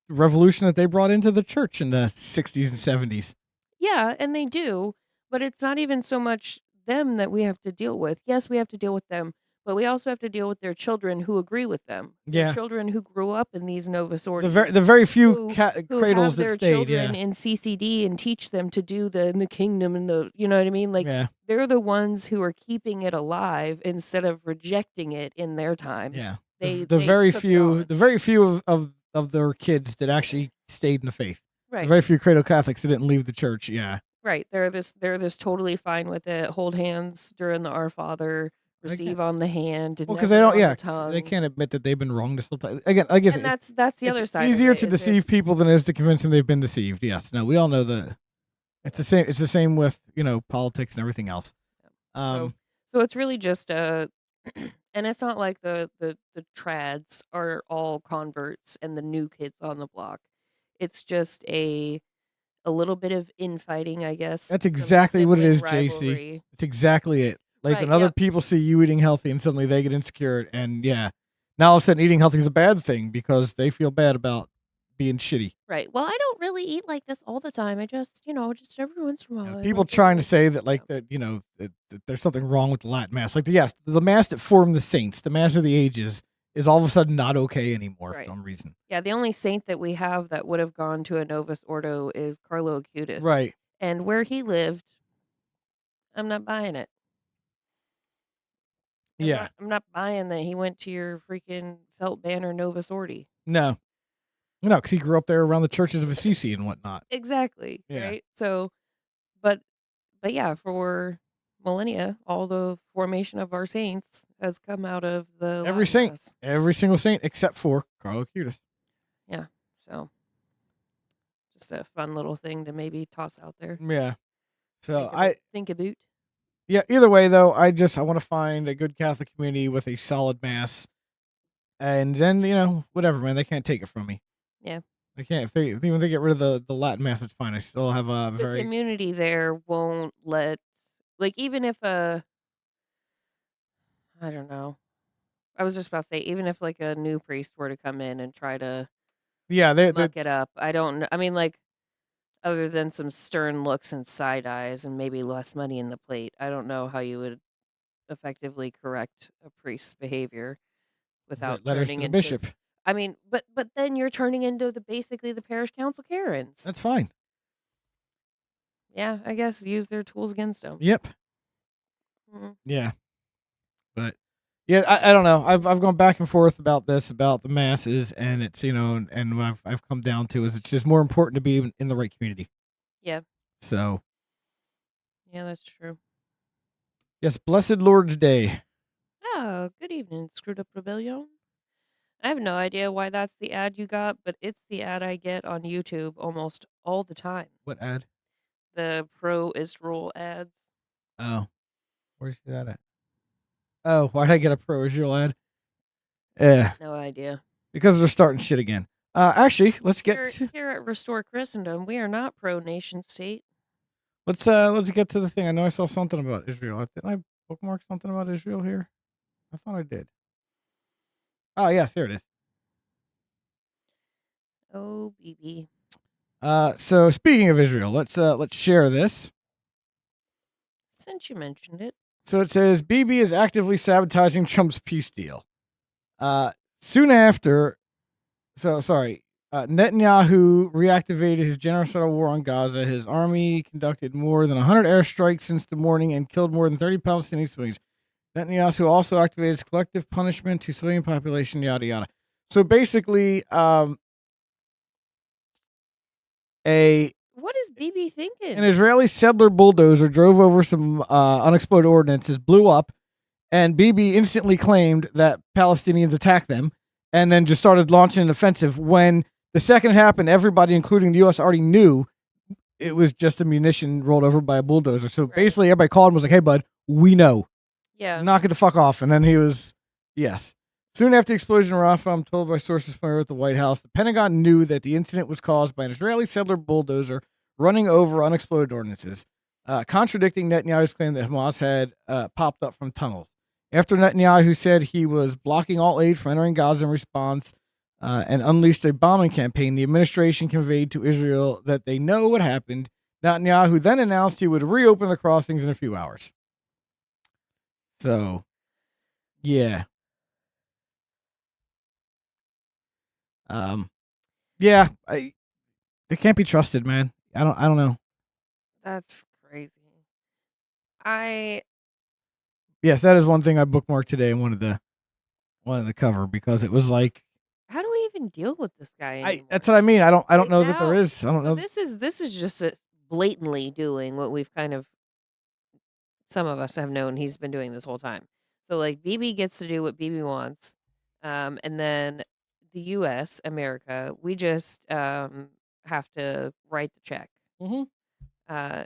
B: revolution that they brought into the church in the 60s and 70s.
C: Yeah, and they do, but it's not even so much them that we have to deal with. Yes, we have to deal with them, but we also have to deal with their children who agree with them. Their
B: Yeah.
C: children who grew up in these Novus
B: The
C: Orders.
B: very few
C: who
B: cradles
C: have
B: that
C: their
B: stayed. Yeah.
C: children in CCD and teach them to do the kingdom and the, you know what I mean? Like,
B: Yeah.
C: they're the ones who are keeping it alive instead of rejecting it in their time.
B: Yeah.
C: They
B: The very
C: took it
B: few
C: on.
B: the very few of their kids that actually stayed in the faith.
C: Right.
B: The very few cradle Catholics that didn't leave the church. Yeah.
C: Right. They're this totally fine with it. Hold hands during the Our Father. Receive on the hand.
B: Well, because they
C: never
B: don't.
C: on
B: Yeah.
C: the tongue.
B: They can't admit that they've been wrong this whole time. Again, I guess
C: And that's the other side.
B: It's easier
C: of it,
B: to
C: is
B: deceive people than it is to convince them they've been deceived. Yes. No, we all know that. It's the same. It's the same with politics and everything else.
C: So it's really just and it's not like the trads are all converts and the new kids on the block. It's just a little bit of infighting, I guess.
B: That's
C: some
B: exactly what it is,
C: sibling
B: JC.
C: rivalry.
B: It's exactly it. Like
C: Right,
B: when other
C: yep.
B: people see you eating healthy and suddenly they get insecure, and now all of a sudden eating healthy is a bad thing because they feel bad about being shitty.
C: Right. Well, I don't really eat like this all the time. I just, just every once in a while. I
B: People
C: like to
B: trying to
C: eat.
B: say that that there's something wrong with the Latin Mass. Like the Mass that formed the saints, the Mass of the ages, is all of a sudden not okay anymore
C: Right.
B: for some reason.
C: Yeah, the only saint that we have that would have gone to a Novus Ordo is Carlo Acutis.
B: Right.
C: And where he lived, I'm not buying it. I'm not buying that he went to your freaking felt banner Novus Ordi.
B: No, because he grew up there around the churches of Assisi and whatnot.
C: Exactly.
B: Yeah.
C: Right. So, but yeah, for millennia, all the formation of our saints has come out of the
B: Every
C: Latin
B: saint,
C: Mass.
B: every single saint except for Carlo Acutis.
C: Yeah. So just a fun little thing to maybe toss out there.
B: Yeah. So
C: Think about.
B: yeah. Either way, though, I want to find a good Catholic community with a solid mass, and then whatever, man. They can't take it from me.
C: Yeah.
B: They can't. Even if they get rid of the Latin mass, it's fine. I still have a
C: The
B: very
C: community there won't let, like, even if I don't know. I was just about to say, even if like a new priest were to come in and try to
B: yeah. They
C: muck it up, I don't know. I mean, like, other than some stern looks and side eyes and maybe less money in the plate, I don't know how you would effectively correct a priest's behavior without
B: write letters to
C: turning
B: the
C: into.
B: bishop.
C: I mean, but then you're turning into basically the parish council Karens.
B: That's fine.
C: Yeah, I guess use their tools against them.
B: Yep.
C: Mm.
B: Yeah. But yeah, I don't know. I've gone back and forth about this, about the masses, and it's and what I've come down to is it's just more important to be in the right community.
C: Yeah,
B: So
C: yeah, that's true.
B: yes, blessed Lord's Day.
C: Oh, good evening, Screwed Up Rebellion. I have no idea why that's the ad you got, but it's the ad I get on YouTube almost all the time.
B: What ad?
C: The pro-Israel ads.
B: Oh, where's that at? Oh, why did I get a pro Israel ad? Yeah,
C: No idea.
B: because they're starting shit again. Actually, let's get
C: Here at Restore Christendom, we are not pro-nation state.
B: let's get to the thing. I know I saw something about Israel. Didn't I bookmark something about Israel here? I thought I did. Oh yes, here it is.
C: Oh, BB.
B: So speaking of Israel, let's share this.
C: Since you mentioned it.
B: So it says Bibi is actively sabotaging Trump's peace deal. Soon after, Netanyahu reactivated his genocidal war on Gaza. His army conducted more than 100 airstrikes since the morning and killed more than 30 Palestinian civilians. Netanyahu also activated his collective punishment to civilian population, yada yada. So basically,
C: What is BB thinking?
B: an Israeli settler bulldozer drove over some unexploded ordnances, blew up, and Bibi instantly claimed that Palestinians attacked them, and then just started launching an offensive. When the second it happened, everybody, including the U.S., already knew it was just a munition rolled over by a bulldozer. So basically, everybody called him and was like, "Hey, bud, we know.
C: Yeah.
B: Knock it the fuck off." And then he was, yes. Soon after the explosion in Rafah, I'm told by sources familiar with the White House, the Pentagon knew that the incident was caused by an Israeli settler bulldozer running over unexploded ordnances, contradicting Netanyahu's claim that Hamas had popped up from tunnels. After Netanyahu said he was blocking all aid from entering Gaza in response and unleashed a bombing campaign, the administration conveyed to Israel that they know what happened. Netanyahu then announced he would reopen the crossings in a few hours. So, yeah. Yeah, they can't be trusted, man. I don't know.
C: That's crazy. I
B: Yes, that is one thing I bookmarked today and wanted to cover because it was like,
C: how do we even deal with this guy anymore?
B: that's what I mean. I don't
C: Like
B: know that
C: now-
B: there is. I don't
C: so
B: know.
C: this is just blatantly doing what we've kind of, some of us have known he's been doing this whole time. So like BB gets to do what BB wants, and then the U.S. America, we just have to write the check.
B: Mhm.
C: Uh,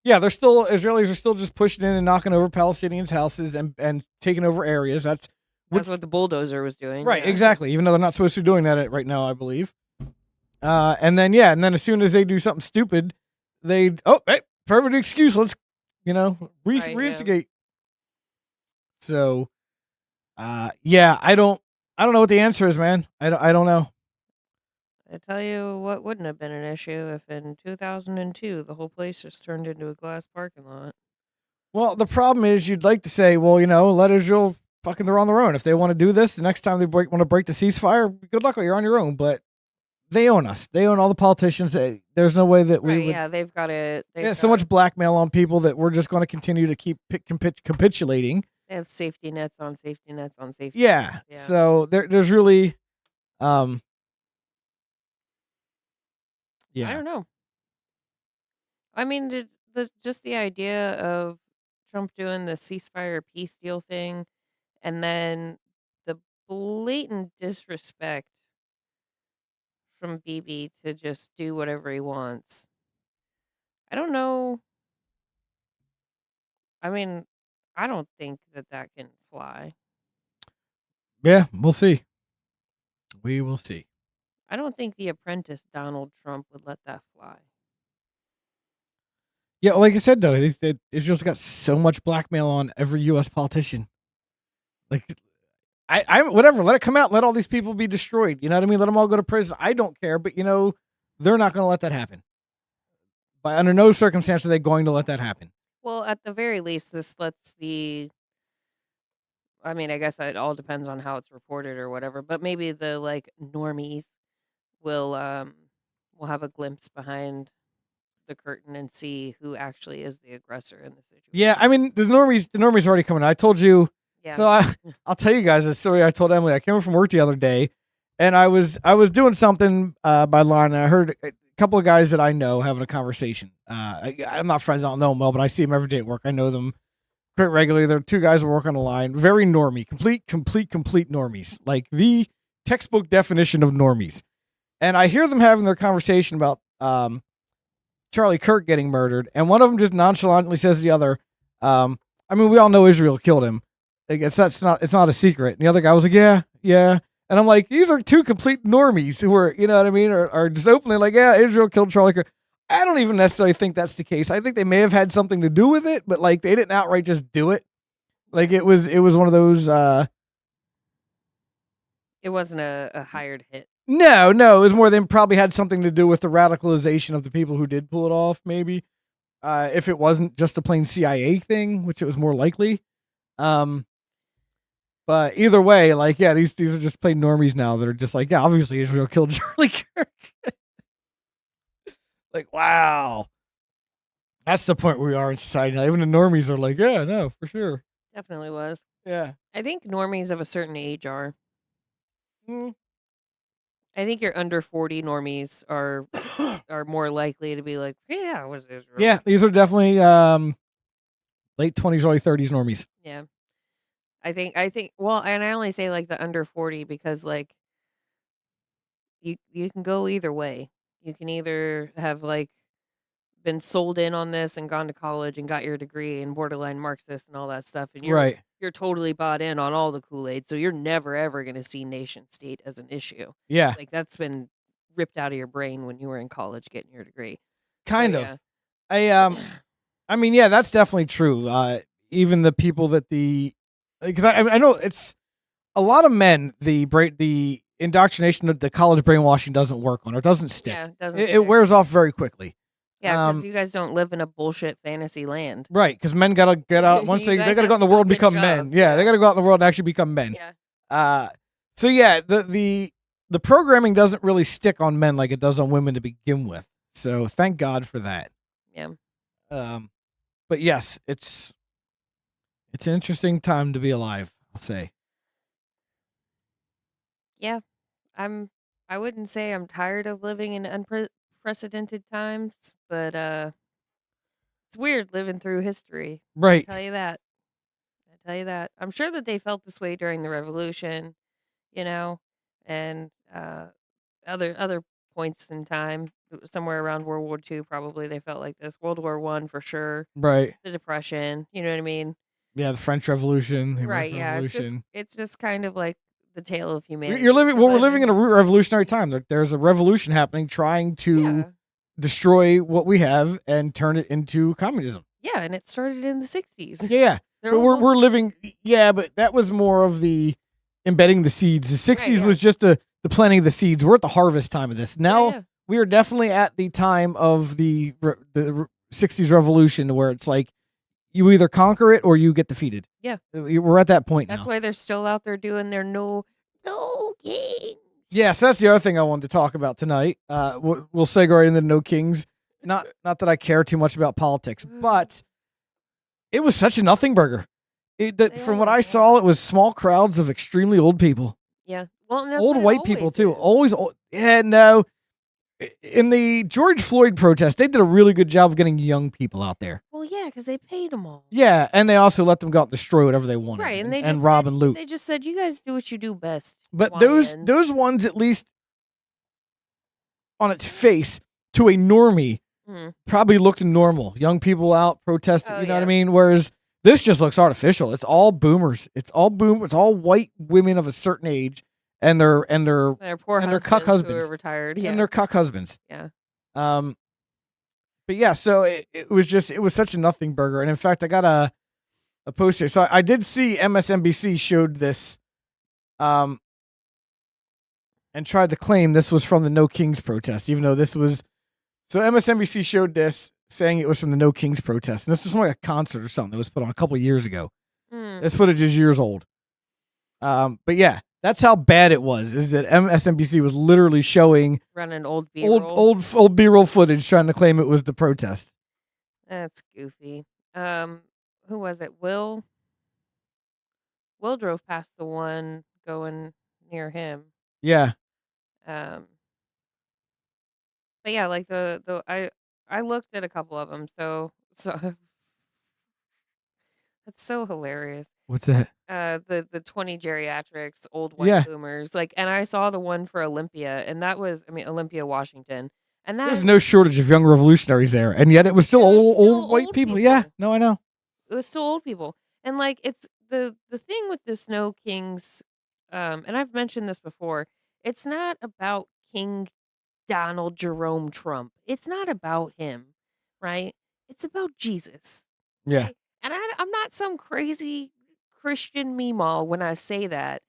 B: Yeah, Israelis are still just pushing in and knocking over Palestinians' houses and taking over areas. That's
C: what the bulldozer was doing.
B: right,
C: yeah.
B: exactly. Even though they're not supposed to be doing that right now, I believe. And then as soon as they do something stupid, hey, perfect excuse. Let's
C: Right, yeah.
B: reinstigate. So, yeah, I don't know what the answer is, man. I don't know.
C: I tell you what wouldn't have been an issue if in 2002 the whole place just turned into a glass parking lot.
B: Well, the problem is you'd like to say, well, let Israel fucking, they're on their own. If they want to do this, the next time they want to break the ceasefire, good luck. You're on your own. But they own us. They own all the politicians. There's no way that we
C: Right,
B: would.
C: yeah, they've got it.
B: So much blackmail on people that we're just going to continue to keep capitulating.
C: They have safety nets on safety nets on safety
B: Yeah.
C: nets. Yeah.
B: So there's really, yeah.
C: I don't know. I mean, just the idea of Trump doing the ceasefire peace deal thing, and then the blatant disrespect from BB to just do whatever he wants. I don't know. I mean, I don't think that can fly.
B: Yeah, we'll see. We will see.
C: I don't think the apprentice Donald Trump would let that fly.
B: Yeah, like I said though, Israel's got so much blackmail on every U.S. politician. Like, I whatever, let it come out, let all these people be destroyed. You know what I mean? Let them all go to prison. I don't care, but they're not going to let that happen. By under no circumstance are they going to let that happen.
C: Well, at the very least, this lets I mean, I guess it all depends on how it's reported or whatever, but maybe the normies will have a glimpse behind the curtain and see who actually is the aggressor in the situation.
B: Yeah, I mean the normies are already coming. I told you.
C: Yeah.
B: So I'll tell you guys a story I told Emily. I came home from work the other day, and I was doing something by line, and I heard a couple of guys that I know having a conversation. I'm not friends, I don't know them well, but I see them every day at work. I know them quite regularly. There are two guys who work on the line, very normie, complete normies, like the textbook definition of normies. And I hear them having their conversation about Charlie Kirk getting murdered, and one of them just nonchalantly says to the other, I mean, we all know Israel killed him. I guess it's not a secret. And the other guy was like, yeah. And I'm like, these are two complete normies who are, you know what I mean, are just openly like, yeah, Israel killed Charlie Kirk. I don't even necessarily think that's the case. I think they may have had something to do with it, but like they didn't outright just do it. Like it was one of those.
C: It wasn't a hired hit.
B: No, it was more. They probably had something to do with the radicalization of the people who did pull it off. Maybe if it wasn't just a plain CIA thing, which it was more likely. But either way, like, yeah, these are just plain normies now that are just like, yeah, obviously Israel killed Charlie Kirk. Like, wow. That's the point where we are in society now. Even the normies are like, yeah, no, for sure.
C: Definitely was.
B: Yeah.
C: I think normies of a certain age are.
B: Mm.
C: I think your under 40 normies are more likely to be like, yeah, it was Israel.
B: Yeah, these are definitely late 20s, early 30s normies.
C: Yeah. I think well, and I only say like the under 40 because like you can go either way. You can either have like been sold in on this and gone to college and got your degree and borderline Marxist and all that stuff, and you're totally bought in on all the Kool-Aid, so you're never ever going to see nation state as an issue.
B: Yeah.
C: Like that's been ripped out of your brain when you were in college getting your degree.
B: Kind
C: So,
B: of.
C: yeah.
B: I mean, yeah, that's definitely true. Even the people that because I know it's a lot of men, the indoctrination of the college brainwashing doesn't work on, or doesn't stick.
C: Yeah, it doesn't
B: It
C: stick.
B: wears off very quickly.
C: Yeah, because you guys don't live in a bullshit fantasy land.
B: Right, because men gotta get out once
C: You
B: they
C: guys
B: gotta go out in the
C: have
B: world and become
C: fucking
B: men.
C: jobs,
B: Yeah,
C: yeah.
B: they gotta go out in the world and actually become men.
C: Yeah.
B: So yeah, the programming doesn't really stick on men like it does on women to begin with. So thank God for that.
C: Yeah.
B: But yes, it's an interesting time to be alive, I'll say.
C: Yeah. I wouldn't say I'm tired of living in unprecedented times, but it's weird living through history.
B: Right.
C: I tell you that. I'm sure that they felt this way during the revolution, and other points in time, somewhere around World War II probably they felt like this. World War I for sure.
B: Right.
C: The Depression, you know what I mean?
B: Yeah, the French Revolution, the
C: Right,
B: American
C: yeah.
B: Revolution.
C: It's just kind of like the tale of humanity.
B: We're living in a revolutionary time. There's a revolution happening trying to destroy what we have and turn it into communism.
C: Yeah, and it started in the 60s.
B: Yeah. But we're living but that was more of the embedding the seeds. The 60s was just the planting of the seeds. We're at the harvest time of this. Now we are definitely at the time of the 60s revolution where it's like you either conquer it or you get defeaed.
C: Yeah.
B: We're at that point now.
C: That's why they're still out there doing their no kings.
B: Yeah, so that's the other thing I wanted to talk about tonight. We'll segue right into no kings. Not that I care too much about politics, but it was such a nothing burger. From what I saw, it was small crowds of extremely old people.
C: Yeah. Well, and that's
B: old
C: what it
B: white people too.
C: is.
B: Always old. Yeah, no. In the George Floyd protest, they did a really good job of getting young people out there.
C: Well, yeah, because they paid them all.
B: Yeah, and they also let them go out and destroy whatever they wanted.
C: Right, and
B: and rob and loot.
C: They just said, "You guys do what you do best."
B: But those ones at least on its face to a normie
C: Mhm.
B: probably looked normal. Young people out protesting,
C: Oh,
B: you know what I
C: yeah.
B: mean? Whereas this just looks artificial. It's all boomers. It's all white women of a certain age and their
C: Their poor
B: and their
C: husbands
B: cuck
C: who are
B: husbands.
C: retired.
B: And
C: Yeah.
B: their cuck husbands.
C: Yeah.
B: But yeah, so it was such a nothing burger. And in fact, I got a poster. So I did see MSNBC showed this and tried to claim this was from the No Kings protest, even though this was. So MSNBC showed this saying it was from the No Kings protest. And this was from like a concert or something that was put on a couple of years ago.
C: Mm.
B: This footage is years old. But yeah, that's how bad it was. Is that MSNBC was literally showing
C: Running old B-roll.
B: old B-roll footage trying to claim it was the protest.
C: That's goofy. Who was it? Will drove past the one going near him.
B: Yeah.
C: But yeah, like I looked at a couple of them. So that's so hilarious.
B: What's that?
C: The 20 geriatrics, old white
B: Yeah.
C: boomers, like, and I saw the one for Olympia, and that was, Olympia, Washington, and
B: There's
C: that
B: no shortage of young revolutionaries there, and yet it was still
C: It was
B: old
C: still
B: white
C: old
B: people. Yeah,
C: people.
B: no, I know.
C: it was still old people, and like it's the thing with the Snow Kings, and I've mentioned this before. It's not about King Donald Jerome Trump. It's not about him, right? It's about Jesus.
B: Yeah,
C: Okay? And I'm not some crazy Christian meemaw when I say that.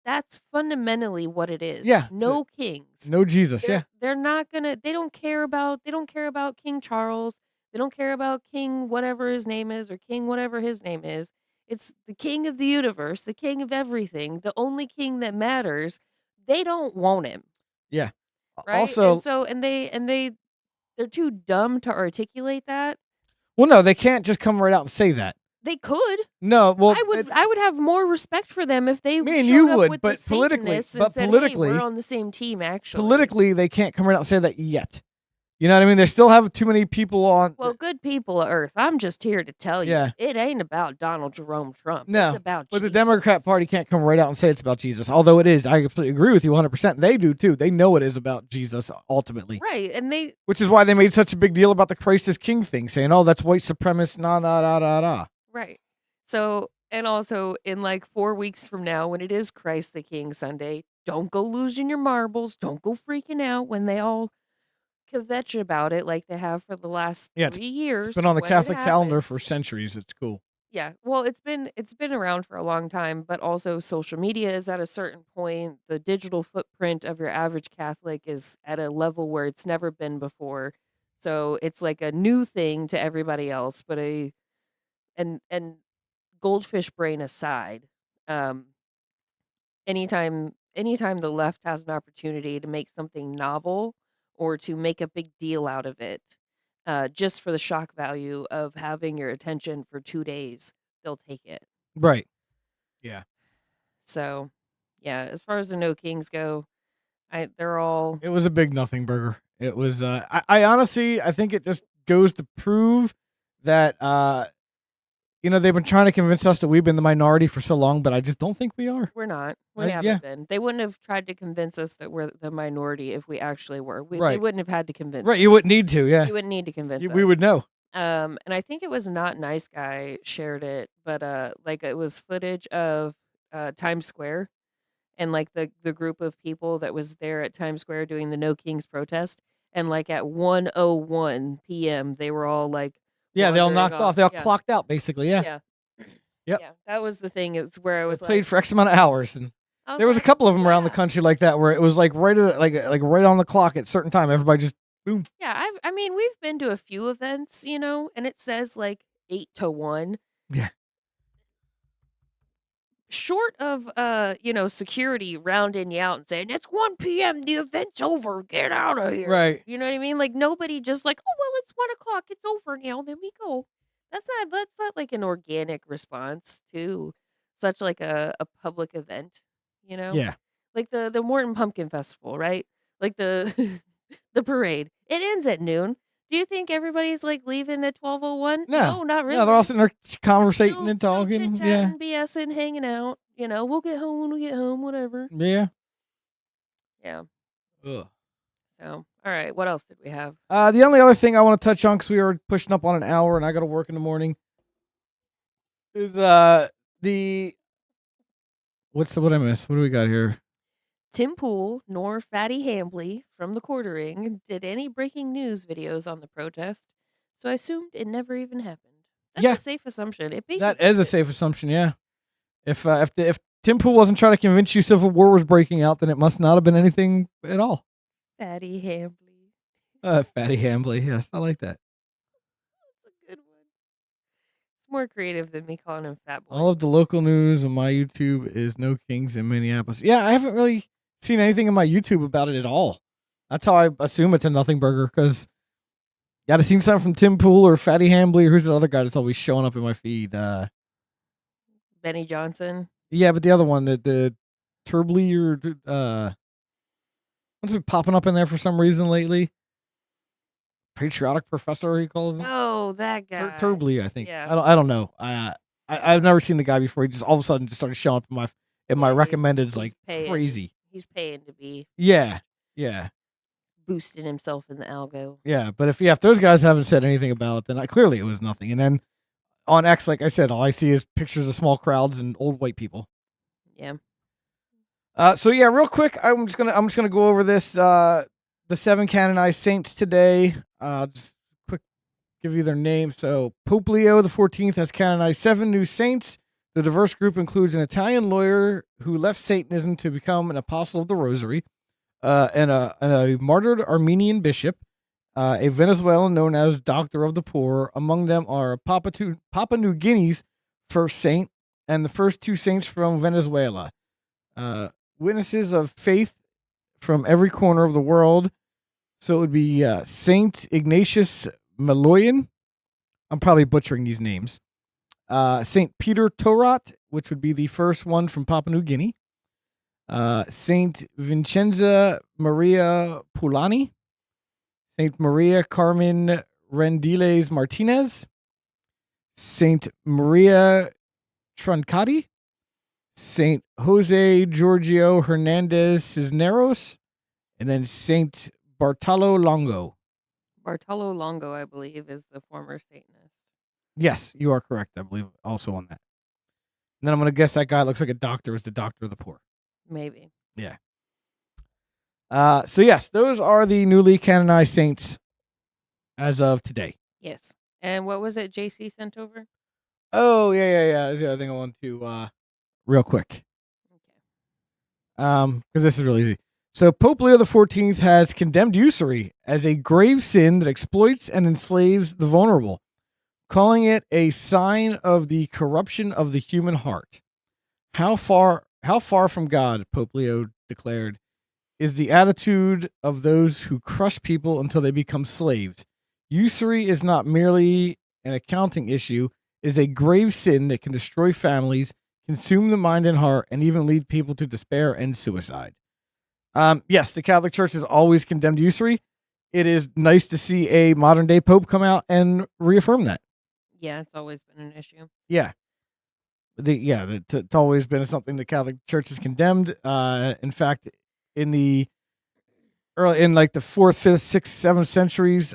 C: That's fundamentally what it is.
B: Yeah, it's
C: No kings.
B: no Jesus.
C: They're
B: Yeah,
C: they're not gonna they don't care about King Charles. They don't care about King whatever his name is or King whatever his name is. It's the king of the universe, the king of everything, the only king that matters. They don't want him,
B: yeah.
C: right?
B: Also,
C: And so they're too dumb to articulate that.
B: well, no, they can't just come right out and say that.
C: They could.
B: No, well,
C: I would have more respect for them if they
B: Me and
C: showed
B: you
C: up
B: would,
C: with
B: but
C: the
B: politically-
C: Satanists and
B: but
C: said,
B: politically-
C: "Hey, we're on the same team." Actually,
B: politically, they can't come right out and say that yet. You know what I mean? They still have too many people on.
C: well, good people of Earth, I'm just here to tell you,
B: Yeah.
C: it ain't about Donald Jerome Trump.
B: No,
C: It's about
B: But the
C: Jesus.
B: Democrat Party can't come right out and say it's about Jesus, although it is. I completely agree with you 100%. They do too. They know it is about Jesus ultimately,
C: right? And they
B: which is why they made such a big deal about the Christ is King thing, saying, "Oh, that's white supremacist." Nah.
C: right. So, and also in like 4 weeks from now, when it is Christ the King Sunday, don't go losing your marbles. Don't go freaking out when they all kvetch about it like they have for the last
B: Yeah,
C: 3 years.
B: It's been on the
C: when it
B: Catholic calendar
C: happens.
B: for centuries. It's cool.
C: Yeah, well, it's been around for a long time, but also social media is at a certain point. The digital footprint of your average Catholic is at a level where it's never been before. So it's like a new thing to everybody else, but and goldfish brain aside, um, anytime the left has an opportunity to make something novel or to make a big deal out of it, just for the shock value of having your attention for 2 days, they'll take it.
B: Right. Yeah.
C: So, yeah, as far as the No Kings go, they're all
B: It was a big nothing burger. It was. I honestly, I think it just goes to prove that they've been trying to convince us that we've been the minority for so long, but I just don't think we are.
C: we're not. We
B: Yeah.
C: haven't been. They wouldn't have tried to convince us that we're the minority if we actually were. They
B: Right.
C: wouldn't have had to convince
B: Right.
C: us.
B: You wouldn't need to. Yeah.
C: You wouldn't need to convince us.
B: We would know.
C: And I think it was Not Nice Guy shared it, but like it was footage of Times Square and like the group of people that was there at Times Square doing the No Kings protest, and like at 1:01 p.m. they were all like
B: Yeah. They all
C: wandering
B: knocked off. They all
C: Yeah.
B: clocked out, basically. Yeah.
C: Yeah.
B: Yep.
C: Yeah, that was the thing. It was where I
B: They
C: was
B: played
C: like,
B: for X amount of hours, and
C: I
B: there was a
C: like,
B: couple of them around the
C: yeah.
B: country like that, where it was like right at like right on the clock at a certain time. Everybody just boom.
C: Yeah, I mean, we've been to a few events, and it says like 8 to 1.
B: Yeah.
C: Short of security rounding you out and saying it's 1 p.m. the event's over, get out of here.
B: Right.
C: You know what I mean? Like nobody just like, oh well, it's 1 o'clock, it's over now, then we go. That's not like an organic response to such like a public event,
B: Yeah.
C: like the Morton Pumpkin Festival, right? Like the the parade. It ends at noon. Do you think everybody's like leaving at 12:01?
B: No.
C: not really.
B: No, they're all sitting there conversating and
C: Still
B: talking. Yeah.
C: chit-chatting, BSing, hanging out. We'll get home when we get home, whatever.
B: Yeah.
C: Yeah.
B: Ugh.
C: So, all right. What else did we have?
B: The only other thing I want to touch on, because we are pushing up on an hour and I got to work in the morning, is the what I missed? What do we got here?
C: Tim Pool nor Fatty Hambley from the Quartering did any breaking news videos on the protest, so I assumed it never even happened. That's
B: Yeah.
C: a safe assumption. It basically
B: That is a safe assumption, yeah. If Tim Pool wasn't trying to convince you civil war was breaking out, then it must not have been anything at all.
C: Fatty Hambley.
B: Fatty Hambley, yes, I like that.
C: That's a good one. It's more creative than me calling him Fat Boy.
B: All of the local news on my YouTube is no kings in Minneapolis. Yeah, I haven't really seen anything in my YouTube about it at all. That's how I assume it's a nothing burger, because I'd have seen something from Tim Pool or Fatty Hambley, or who's the other guy that's always showing up in my feed?
C: Benny Johnson.
B: Yeah, but the other one, the Turbly, or what's been popping up in there for some reason lately? Patriotic Professor, he calls him.
C: Oh, that guy.
B: Turbly, I think.
C: Yeah.
B: I don't know. I've never seen the guy before. He just all of a sudden just started showing up in my recommendeds
C: he's
B: like
C: paying.
B: crazy.
C: He's paying to be
B: Yeah.
C: boosting himself in the algo.
B: Yeah, but if those guys haven't said anything about it, then clearly it was nothing. And then on X, like I said, all I see is pictures of small crowds and old white people.
C: Yeah.
B: So yeah, real quick, I'm just gonna go over this. The 7 canonized saints today. Just quick, give you their names. So Pope Leo XIV has canonized 7 new saints. The diverse group includes an Italian lawyer who left Satanism to become an apostle of the Rosary, and a martyred Armenian bishop, a Venezuelan known as Doctor of the Poor. Among them are Papua New Guinea's first saint and the first 2 saints from Venezuela. Witnesses of faith from every corner of the world. So it would be Saint Ignatius Maloyan. I'm probably butchering these names. Saint Peter Torat, which would be the first one from Papua New Guinea. Saint Vincenza Maria Pulani. Saint Maria Carmen Rendiles Martinez. Saint Maria Troncati. Saint Jose Giorgio Hernandez Cisneros, and then Saint Bartolo Longo.
C: Bartolo Longo, I believe, is the former Satanist.
B: Yes, you are correct. I believe also on that. And then I'm going to guess that guy looks like a doctor is the Doctor of the Poor.
C: Maybe.
B: Yeah. So yes, those are the newly canonized saints as of today.
C: Yes. And what was it JC sent over?
B: Oh, yeah. I think I want to real quick.
C: Okay.
B: Because this is really easy. So Pope Leo XIV has condemned usury as a grave sin that exploits and enslaves the vulnerable, calling it a sign of the corruption of the human heart. How far from God, Pope Leo declared, is the attitude of those who crush people until they become slaves. Usury is not merely an accounting issue, it is a grave sin that can destroy families, consume the mind and heart, and even lead people to despair and suicide. Yes, the Catholic Church has always condemned usury. It is nice to see a modern day Pope come out and reaffirm that.
C: Yeah, it's always been an issue.
B: Yeah. It's always been something the Catholic Church has condemned. In fact, in the 4th, 5th, 6th, 7th centuries,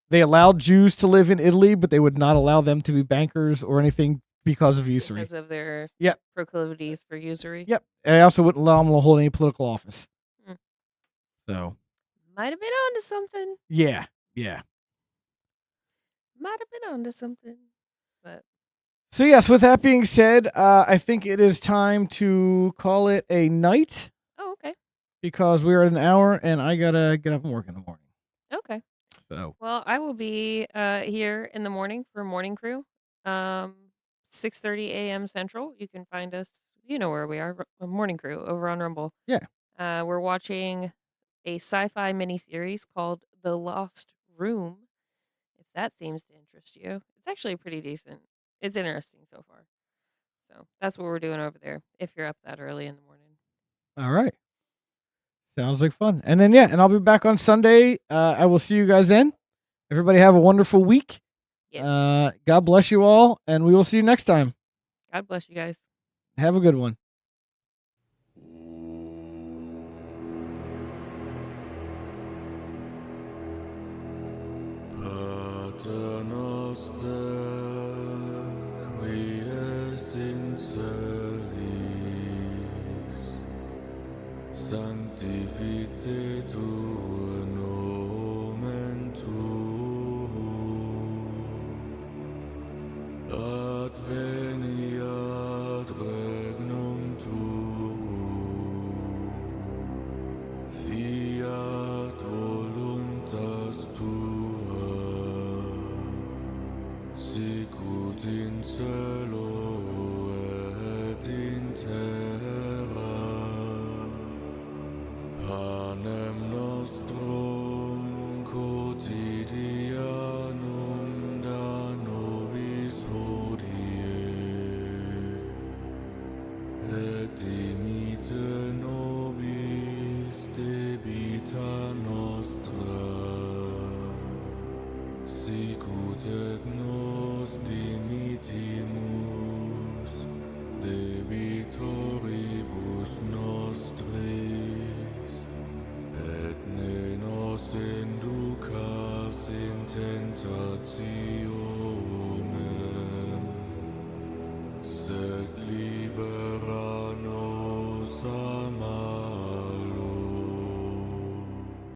B: they allowed Jews to live in Italy, but they would not allow them to be bankers or anything because of usury.
C: Because of their
B: Yep.
C: proclivities for usury.
B: Yep. I also wouldn't allow them to hold any political office.
C: Mm.
B: So.
C: Might have been onto something.
B: Yeah.
C: Might have been onto something. But.
B: So yes, with that being said, I think it is time to call it a night.
C: Oh, okay.
B: Because we're at an hour and I gotta get up and work in the morning.
C: Okay.
B: So.
C: Well, I will be here in the morning for Morning Crew. 6:30 a.m. Central. You can find us. You know where we are. Morning Crew over on Rumble.
B: Yeah.
C: We're watching a sci-fi miniseries called The Lost Room. If that seems to interest you, it's actually pretty decent. It's interesting so far. So that's what we're doing over there. If you're up that early in the morning.
B: All right. Sounds like fun. And then and I'll be back on Sunday. I will see you guys then. Everybody have a wonderful week.
C: Yes.
B: God bless you all, and we will see you next time.
C: God bless you guys.
B: Have a good one.
A: sanctificetur nomen tuum, adveniat regnum tuum, fiat voluntas tua, sicut in cielo et in terra. Panem nostrum quotidianum da nobis hodie, et dimitte nobis debita nostra, sicut et nos dimittimus debitoribus nostris.